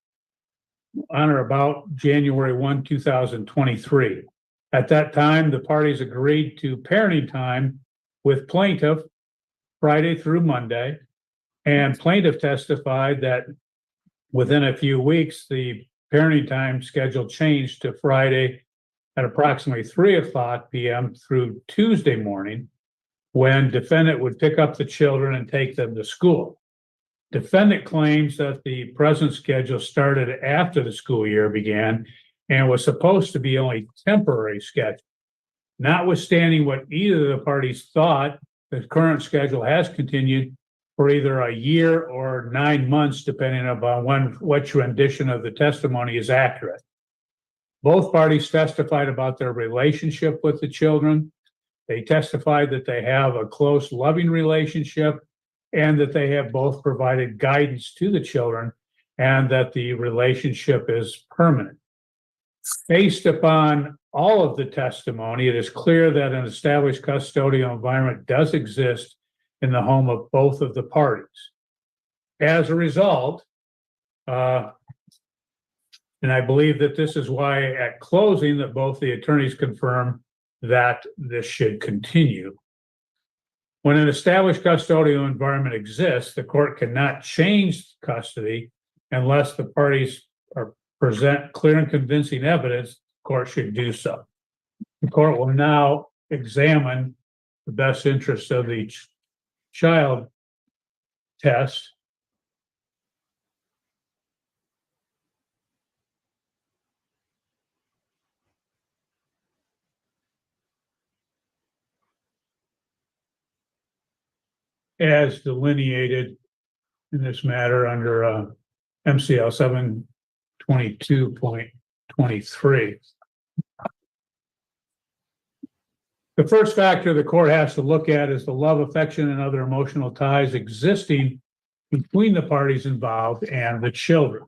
or about January 1, 2023. At that time, the parties agreed to parenting time with plaintiff Friday through Monday, and plaintiff testified that within a few weeks, the parenting time schedule changed to Friday at approximately 3:00 p.m. through Tuesday morning, when defendant would pick up the children and take them to school. Defendant claims that the present schedule started after the school year began and was supposed to be only temporary schedule. Notwithstanding what either of the parties thought, the current schedule has continued for either a year or 9 months, depending upon which rendition of the testimony is accurate. Both parties testified about their relationship with the children. They testified that they have a close, loving relationship and that they have both provided guidance to the children and that the relationship is permanent. Based upon all of the testimony, it is clear that an established custodial environment does exist in the home of both of the parties. As a result, and I believe that this is why at closing that both the attorneys confirm that this should continue. When an established custodial environment exists, the court cannot change custody unless the parties present clear and convincing evidence. The court should do so. The court will now examine the best interest of the child test. As delineated in this matter under MCL 722.23. The first factor the court has to look at is the love, affection, and other emotional ties existing between the parties involved and the children.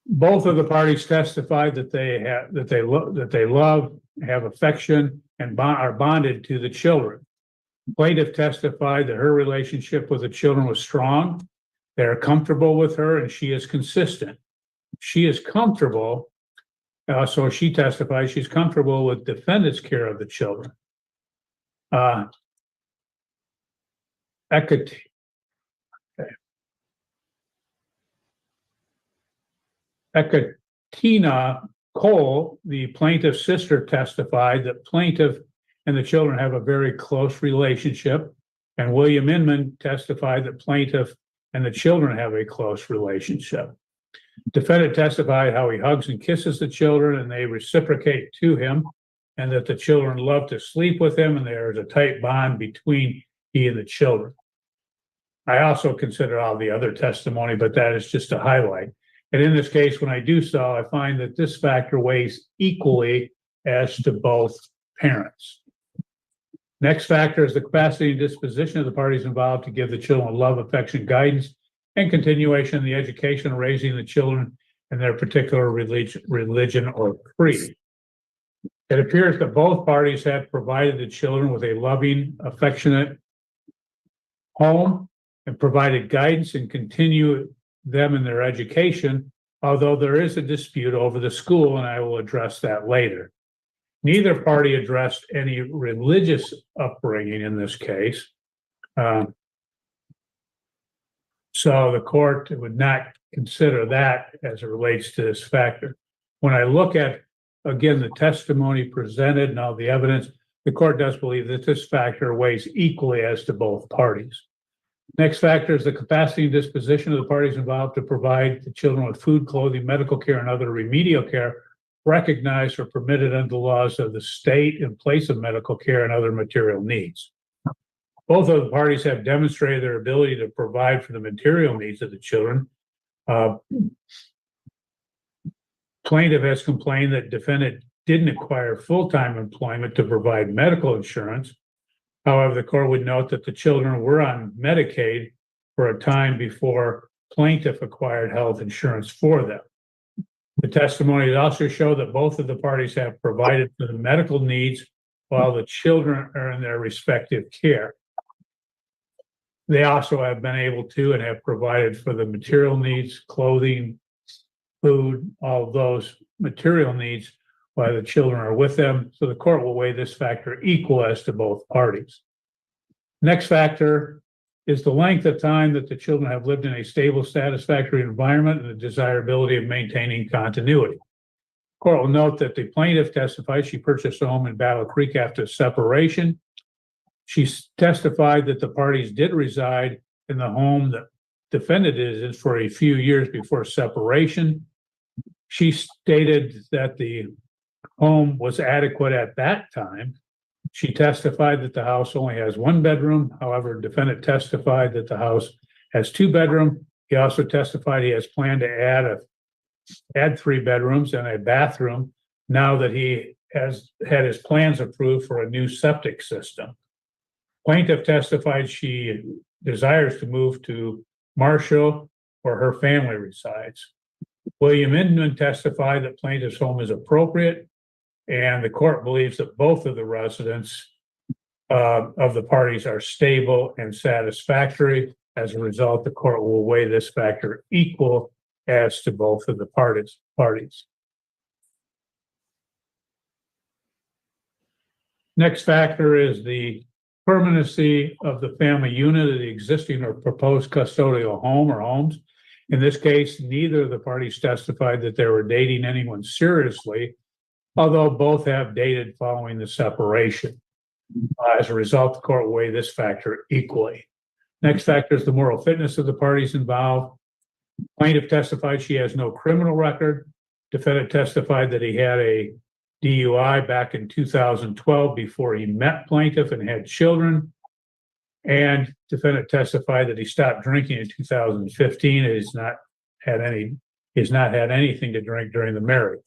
Both of the parties testified that they love, have affection, and are bonded to the children. Plaintiff testified that her relationship with the children was strong. They are comfortable with her, and she is consistent. She is comfortable. So she testified she's comfortable with defendant's care of the children. Ekaterina Cole, the plaintiff's sister, testified that plaintiff and the children have a very close relationship. And William Inman testified that plaintiff and the children have a close relationship. Defendant testified how he hugs and kisses the children and they reciprocate to him, and that the children love to sleep with him and there is a tight bond between he and the children. I also consider all the other testimony, but that is just a highlight. And in this case, when I do so, I find that this factor weighs equally as to both parents. Next factor is the capacity and disposition of the parties involved to give the children love, affection, guidance, and continuation in the education of raising the children in their particular religion or creed. It appears that both parties have provided the children with a loving, affectionate home and provided guidance and continue them in their education, although there is a dispute over the school, and I will address that later. Neither party addressed any religious upbringing in this case. So the court would not consider that as it relates to this factor. When I look at, again, the testimony presented and all the evidence, the court does believe that this factor weighs equally as to both parties. Next factor is the capacity and disposition of the parties involved to provide the children with food, clothing, medical care, and other remedial care recognized or permitted under the laws of the state in place of medical care and other material needs. Both of the parties have demonstrated their ability to provide for the material needs of the children. Plaintiff has complained that defendant didn't acquire full-time employment to provide medical insurance. However, the court would note that the children were on Medicaid for a time before plaintiff acquired health insurance for them. The testimony also showed that both of the parties have provided for the medical needs while the children are in their respective care. They also have been able to and have provided for the material needs, clothing, food, all of those material needs while the children are with them. So the court will weigh this factor equal as to both parties. Next factor is the length of time that the children have lived in a stable, satisfactory environment and the desirability of maintaining continuity. Court will note that the plaintiff testified she purchased a home in Battle Creek after separation. She testified that the parties did reside in the home that defendant is in for a few years before separation. She stated that the home was adequate at that time. She testified that the house only has one bedroom. However, defendant testified that the house has two bedrooms. He also testified he has planned to add 3 bedrooms and a bathroom now that he has had his plans approved for a new septic system. Plaintiff testified she desires to move to Marshall, where her family resides. William Inman testified that plaintiff's home is appropriate, and the court believes that both of the residents of the parties are stable and satisfactory. As a result, the court will weigh this factor equal as to both of the parties. Next factor is the permanency of the family unit of the existing or proposed custodial home or homes. In this case, neither of the parties testified that they were dating anyone seriously, although both have dated following the separation. As a result, the court will weigh this factor equally. Next factor is the moral fitness of the parties involved. Plaintiff testified she has no criminal record. Defendant testified that he had a DUI back in 2012 before he met plaintiff and had children. And defendant testified that he stopped drinking in 2015 and he's not had anything to drink during the marriage.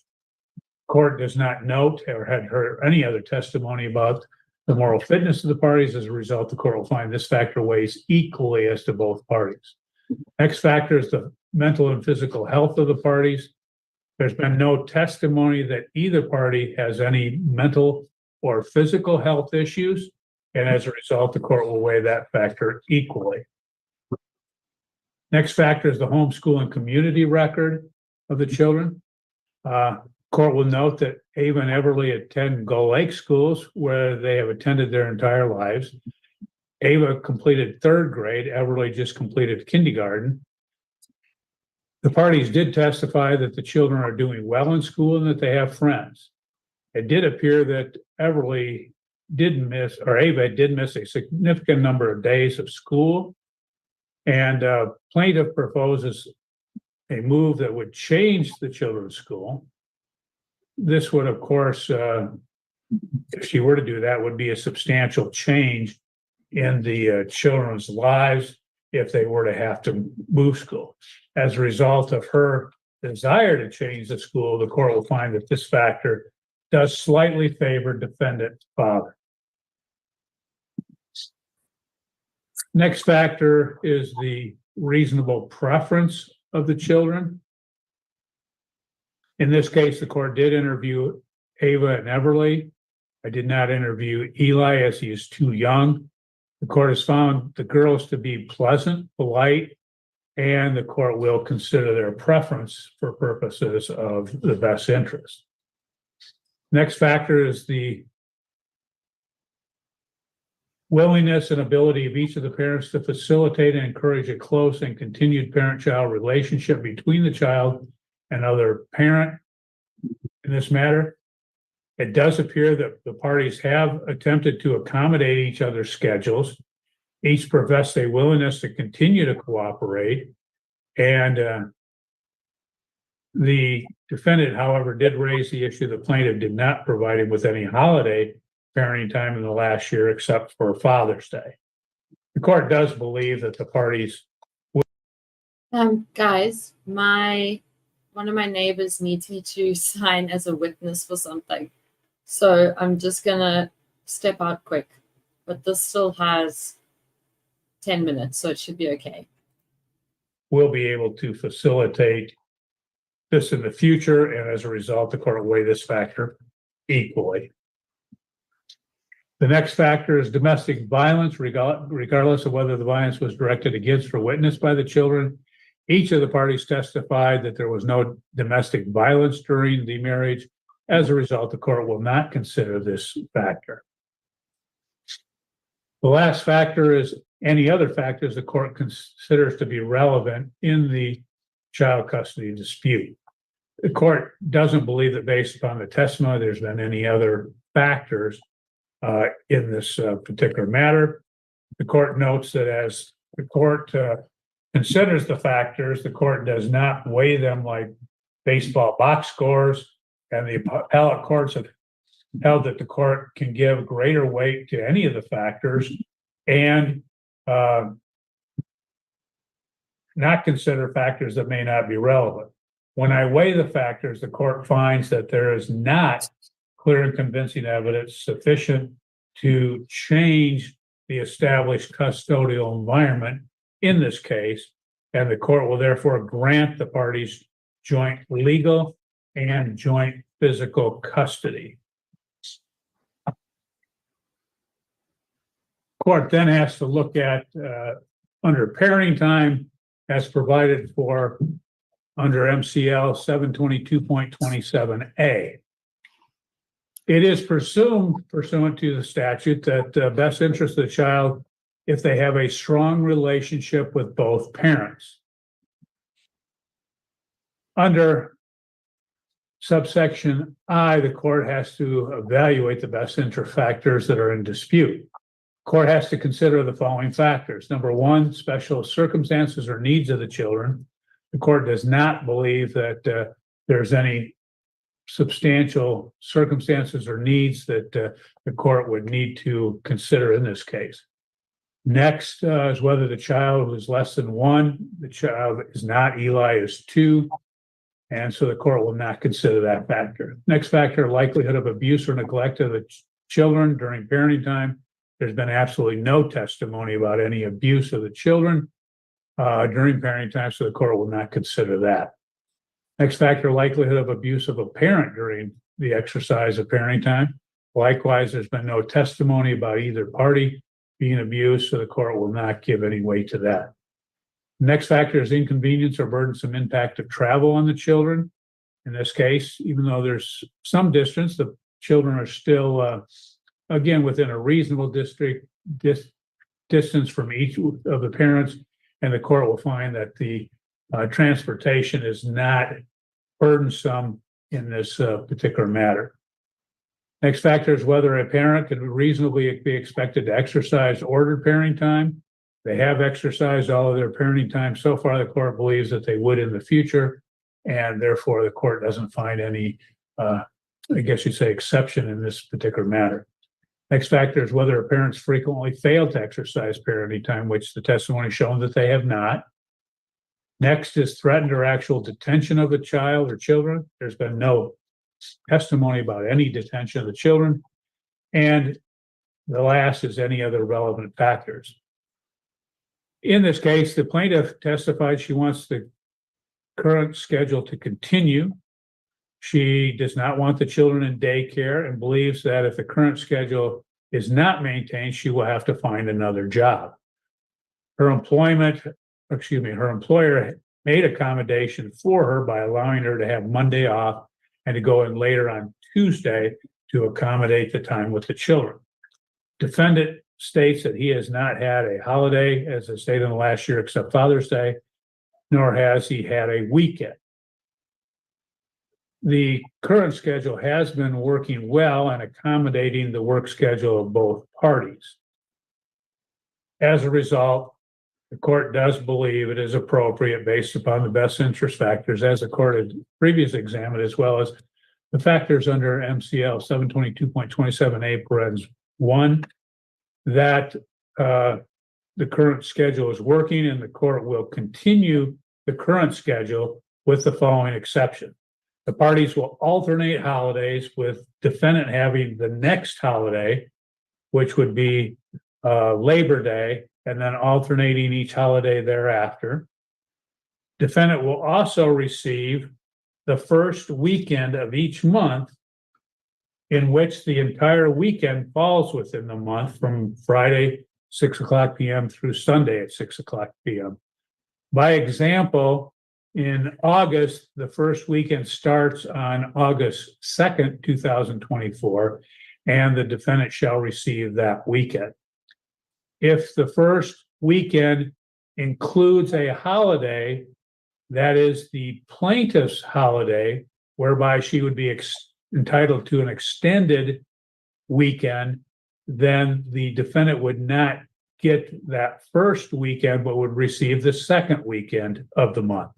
Court does not note or had heard any other testimony about the moral fitness of the parties. As a result, the court will find this factor weighs equally as to both parties. Next factor is the mental and physical health of the parties. There's been no testimony that either party has any mental or physical health issues, and as a result, the court will weigh that factor equally. Next factor is the homeschool and community record of the children. Court will note that Ava and Everly attend Gull Lake schools where they have attended their entire lives. Ava completed 3rd grade, Everly just completed kindergarten. The parties did testify that the children are doing well in school and that they have friends. It did appear that Everly did miss, or Ava did miss a significant number of days of school. And plaintiff proposes a move that would change the children's school. This would, of course, if she were to do that, would be a substantial change in the children's lives if they were to have to move school. As a result of her desire to change the school, the court will find that this factor does slightly favor defendant's father. Next factor is the reasonable preference of the children. In this case, the court did interview Ava and Everly. I did not interview Eli as he is too young. The court has found the girls to be pleasant, polite, and the court will consider their preference for purposes of the best interest. Next factor is the willingness and ability of each of the parents to facilitate and encourage a close and continued parent-child relationship between the child and other parent in this matter. It does appear that the parties have attempted to accommodate each other's schedules. Each professed a willingness to continue to cooperate, and the defendant, however, did raise the issue the plaintiff did not provide him with any holiday parenting time in the last year except for Father's Day. The court does believe that the parties. Guys, one of my neighbors needs me to sign as a witness for something. So I'm just gonna step out quick. But this still has 10 minutes, so it should be okay. Will be able to facilitate this in the future, and as a result, the court will weigh this factor equally. The next factor is domestic violence, regardless of whether the violence was directed against or witnessed by the children. Each of the parties testified that there was no domestic violence during the marriage. As a result, the court will not consider this factor. The last factor is any other factors the court considers to be relevant in the child custody dispute. The court doesn't believe that based upon the testimony, there's been any other factors in this particular matter. The court notes that as the court considers the factors, the court does not weigh them like baseball box scores, and the appellate courts have held that the court can give greater weight to any of the factors and not consider factors that may not be relevant. When I weigh the factors, the court finds that there is not clear and convincing evidence sufficient to change the established custodial environment in this case, and the court will therefore grant the parties joint legal and joint physical custody. Court then has to look at under parenting time as provided for under MCL 722.27A. It is presumed pursuant to the statute that the best interest of the child if they have a strong relationship with both parents. Under subsection I, the court has to evaluate the best interest factors that are in dispute. Court has to consider the following factors. Number one, special circumstances or needs of the children. The court does not believe that there's any substantial circumstances or needs that the court would need to consider in this case. Next is whether the child is less than one. The child is not, Eli is 2. And so the court will not consider that factor. Next factor, likelihood of abuse or neglect of the children during parenting time. There's been absolutely no testimony about any abuse of the children during parenting time, so the court will not consider that. Next factor, likelihood of abuse of a parent during the exercise of parenting time. Likewise, there's been no testimony about either party being abused, so the court will not give any weight to that. Next factor is inconvenience or burdensome impact of travel on the children. In this case, even though there's some distance, the children are still, again, within a reasonable distance from each of the parents, and the court will find that the transportation is not burdensome in this particular matter. Next factor is whether a parent can reasonably be expected to exercise ordered parenting time. They have exercised all of their parenting time so far. The court believes that they would in the future, and therefore the court doesn't find any, I guess you'd say, exception in this particular matter. Next factor is whether parents frequently fail to exercise parenting time, which the testimony has shown that they have not. Next is threatened or actual detention of a child or children. There's been no testimony about any detention of the children. And the last is any other relevant factors. In this case, the plaintiff testified she wants the current schedule to continue. She does not want the children in daycare and believes that if the current schedule is not maintained, she will have to find another job. Her employer made accommodation for her by allowing her to have Monday off and to go in later on Tuesday to accommodate the time with the children. Defendant states that he has not had a holiday, as I stated in the last year, except Father's Day, nor has he had a weekend. The current schedule has been working well and accommodating the work schedule of both parties. As a result, the court does believe it is appropriate based upon the best interest factors as the court had previously examined, as well as the factors under MCL 722.27A parens 1, that the current schedule is working, and the court will continue the current schedule with the following exception. The parties will alternate holidays, with defendant having the next holiday, which would be Labor Day, and then alternating each holiday thereafter. Defendant will also receive the first weekend of each month, in which the entire weekend falls within the month, from Friday 6:00 p.m. through Sunday at 6:00 p.m. By example, in August, the first weekend starts on August 2nd, 2024, and the defendant shall receive that weekend. If the first weekend includes a holiday that is the plaintiff's holiday, whereby she would be entitled to an extended weekend, then the defendant would not get that first weekend, but would receive the second weekend of the month.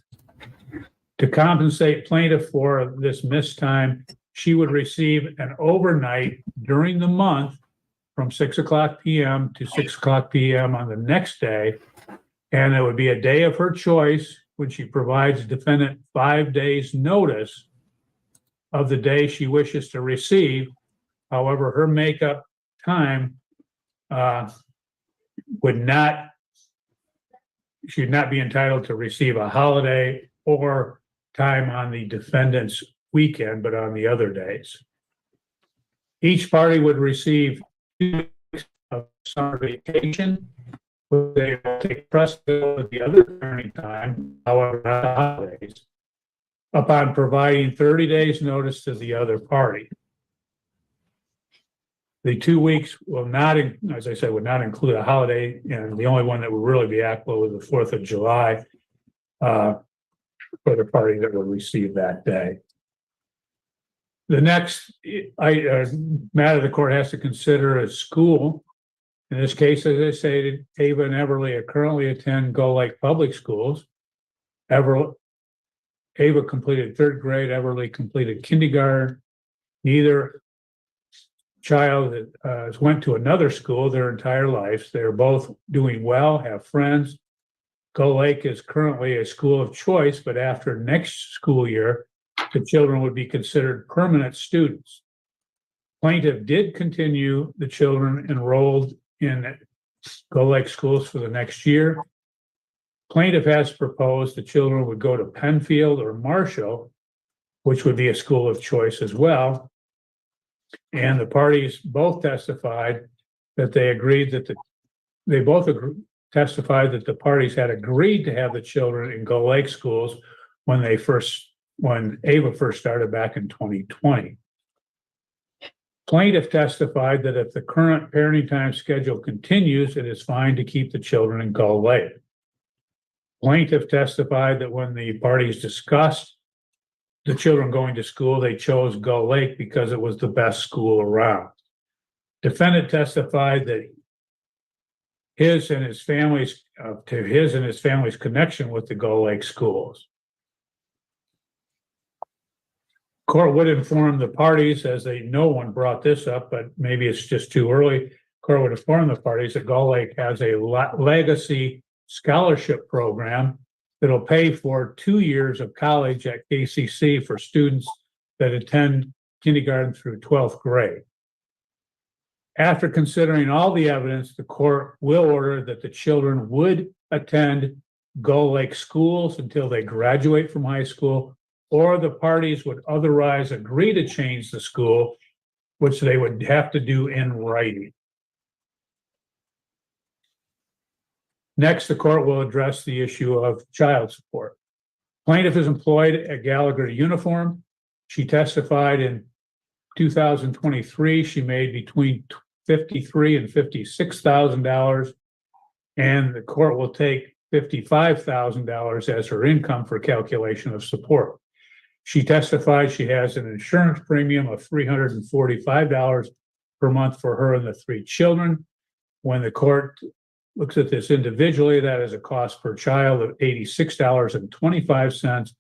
To compensate plaintiff for this missed time, she would receive an overnight during the month from 6:00 p.m. to 6:00 p.m. on the next day, and it would be a day of her choice when she provides defendant 5 days notice of the day she wishes to receive. However, her makeup time should not be entitled to receive a holiday or time on the defendant's weekend, but on the other days. Each party would receive 2 weeks of summer vacation, which they will take precedent of the other parenting time, however, not the holidays, upon providing 30 days notice to the other party. The 2 weeks will not, as I said, would not include a holiday, and the only one that would really be applicable is the 4th of July for the party that will receive that day. The next matter the court has to consider is school. In this case, as I stated, Ava and Everly currently attend Gull Lake Public Schools. Ava completed 3rd grade, Everly completed kindergarten. Neither child has went to another school their entire lives. They're both doing well, have friends. Gull Lake is currently a school of choice, but after next school year, the children would be considered permanent students. Plaintiff did continue the children enrolled in Gull Lake schools for the next year. Plaintiff has proposed the children would go to Penfield or Marshall, which would be a school of choice as well. And the parties both testified that they agreed that testified that the parties had agreed to have the children in Gull Lake schools when Ava first started back in 2020. Plaintiff testified that if the current parenting time schedule continues, it is fine to keep the children in Gull Lake. Plaintiff testified that when the parties discussed the children going to school, they chose Gull Lake because it was the best school around. Defendant testified that his and his family's connection with the Gull Lake schools. Court would inform the parties, as no one brought this up, but maybe it's just too early. Court would inform the parties that Gull Lake has a legacy scholarship program that'll pay for 2 years of college at KCC for students that attend kindergarten through 12th grade. After considering all the evidence, the court will order that the children would attend Gull Lake schools until they graduate from high school, or the parties would otherwise agree to change the school, which they would have to do in writing. Next, the court will address the issue of child support. Plaintiff is employed at Gallagher Uniform. She testified in 2023. She made between $53,000 and $56,000, and the court will take $55,000 as her income for calculation of support. She testified she has an insurance premium of $345 per month for her and the 3 children. When the court looks at this individually, that is a cost per child of $86.25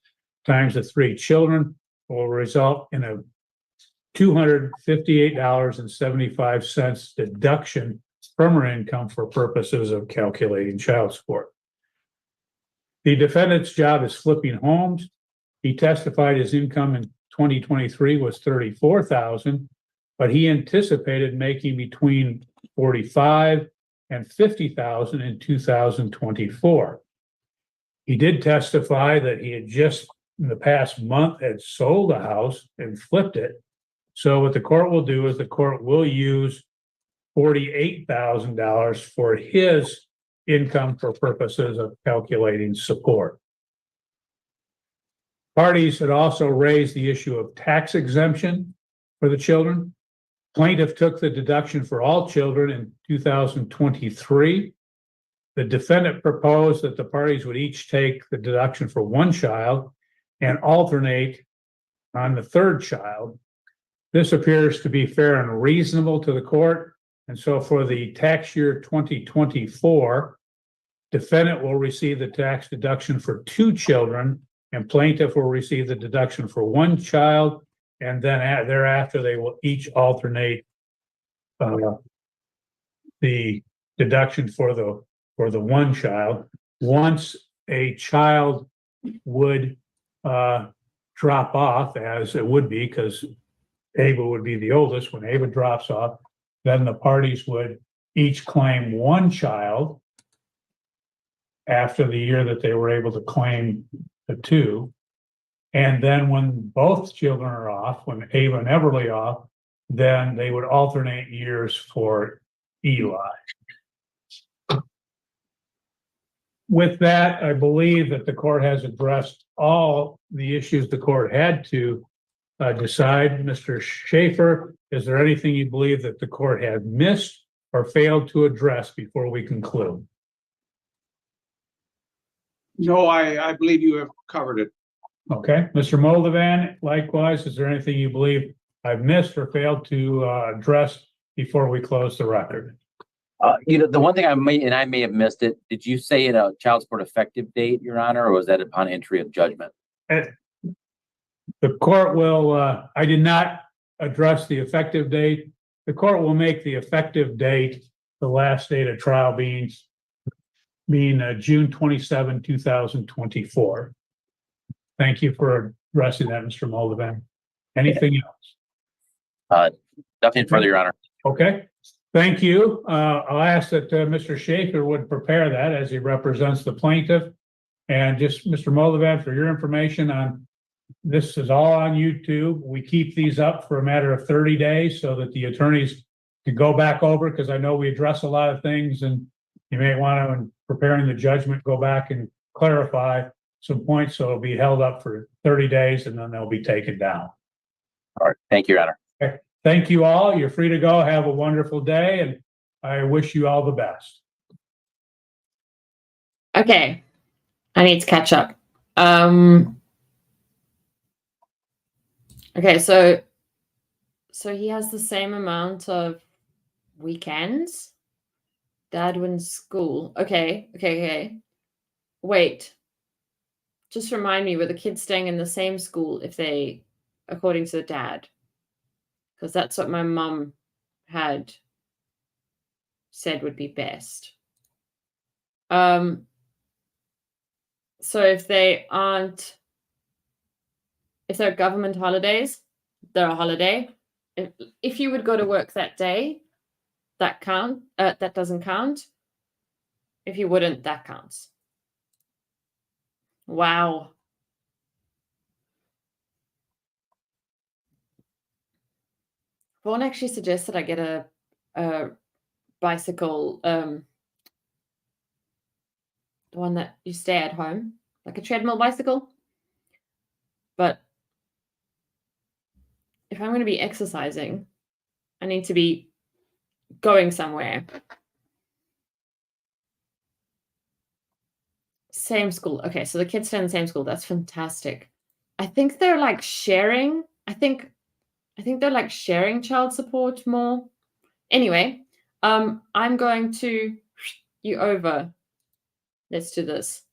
times the 3 children will result in a $258.75 deduction from her income for purposes of calculating child support. The defendant's job is flipping homes. He testified his income in 2023 was $34,000, but he anticipated making between $45,000 and $50,000 in 2024. He did testify that he had just in the past month had sold a house and flipped it. So what the court will do is the court will use $48,000 for his income for purposes of calculating support. Parties had also raised the issue of tax exemption for the children. Plaintiff took the deduction for all children in 2023. The defendant proposed that the parties would each take the deduction for one child and alternate on the 3rd child. This appears to be fair and reasonable to the court. And so for the tax year 2024, defendant will receive the tax deduction for 2 children and plaintiff will receive the deduction for 1 child. And then thereafter, they will each alternate the deduction for the 1 child. Once a child would drop off, as it would be, because Ava would be the oldest. When Ava drops off, then the parties would each claim 1 child after the year that they were able to claim the 2. And then when both children are off, when Ava and Everly off, then they would alternate years for Eli. With that, I believe that the court has addressed all the issues the court had to decide. Mr. Schaefer, is there anything you believe that the court had missed or failed to address before we conclude? No, I believe you have covered it. Okay, Mr. Moldovan, likewise, is there anything you believe I've missed or failed to address before we close the record? The one thing I may have missed it. Did you say a child support effective date, Your Honor, or was that upon entry of judgment? The court will, I did not address the effective date. The court will make the effective date, the last date of trial being June 27, 2024. Thank you for addressing that, Mr. Moldovan. Anything else? Nothing further, Your Honor. Okay, thank you. I'll ask that Mr. Schaefer would prepare that as he represents the plaintiff. And just Mr. Moldovan, for your information on, this is all on YouTube. We keep these up for a matter of 30 days so that the attorneys can go back over, because I know we address a lot of things and you may want to, in preparing the judgment, go back and clarify some points. So it'll be held up for 30 days and then they'll be taken down. All right. Thank you, Your Honor. Okay. Thank you all. You're free to go. Have a wonderful day and I wish you all the best. Okay. I need to catch up. Okay, so he has the same amount of weekends. Dad wins school. Okay. Wait. Just remind me, were the kids staying in the same school if they, according to the dad? Because that's what my mum had said would be best. So if they're government holidays, they're a holiday. If you would go to work that day, that doesn't count. If you wouldn't, that counts. Wow. Vaughn actually suggested I get a bicycle, the one that you stay at home, like a treadmill bicycle. But if I'm going to be exercising, I need to be going somewhere. Same school. Okay, so the kids stay in the same school. That's fantastic. I think they're like sharing. I think they're like sharing child support more. Anyway, I'm going to You over. Let's do this.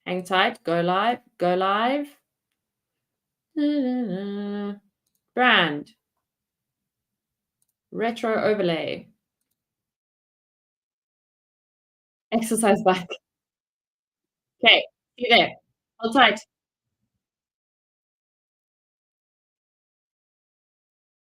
Hang tight. Go live. Go live. Brand. Retro overlay. Exercise bike. Okay, see you there. Hold tight.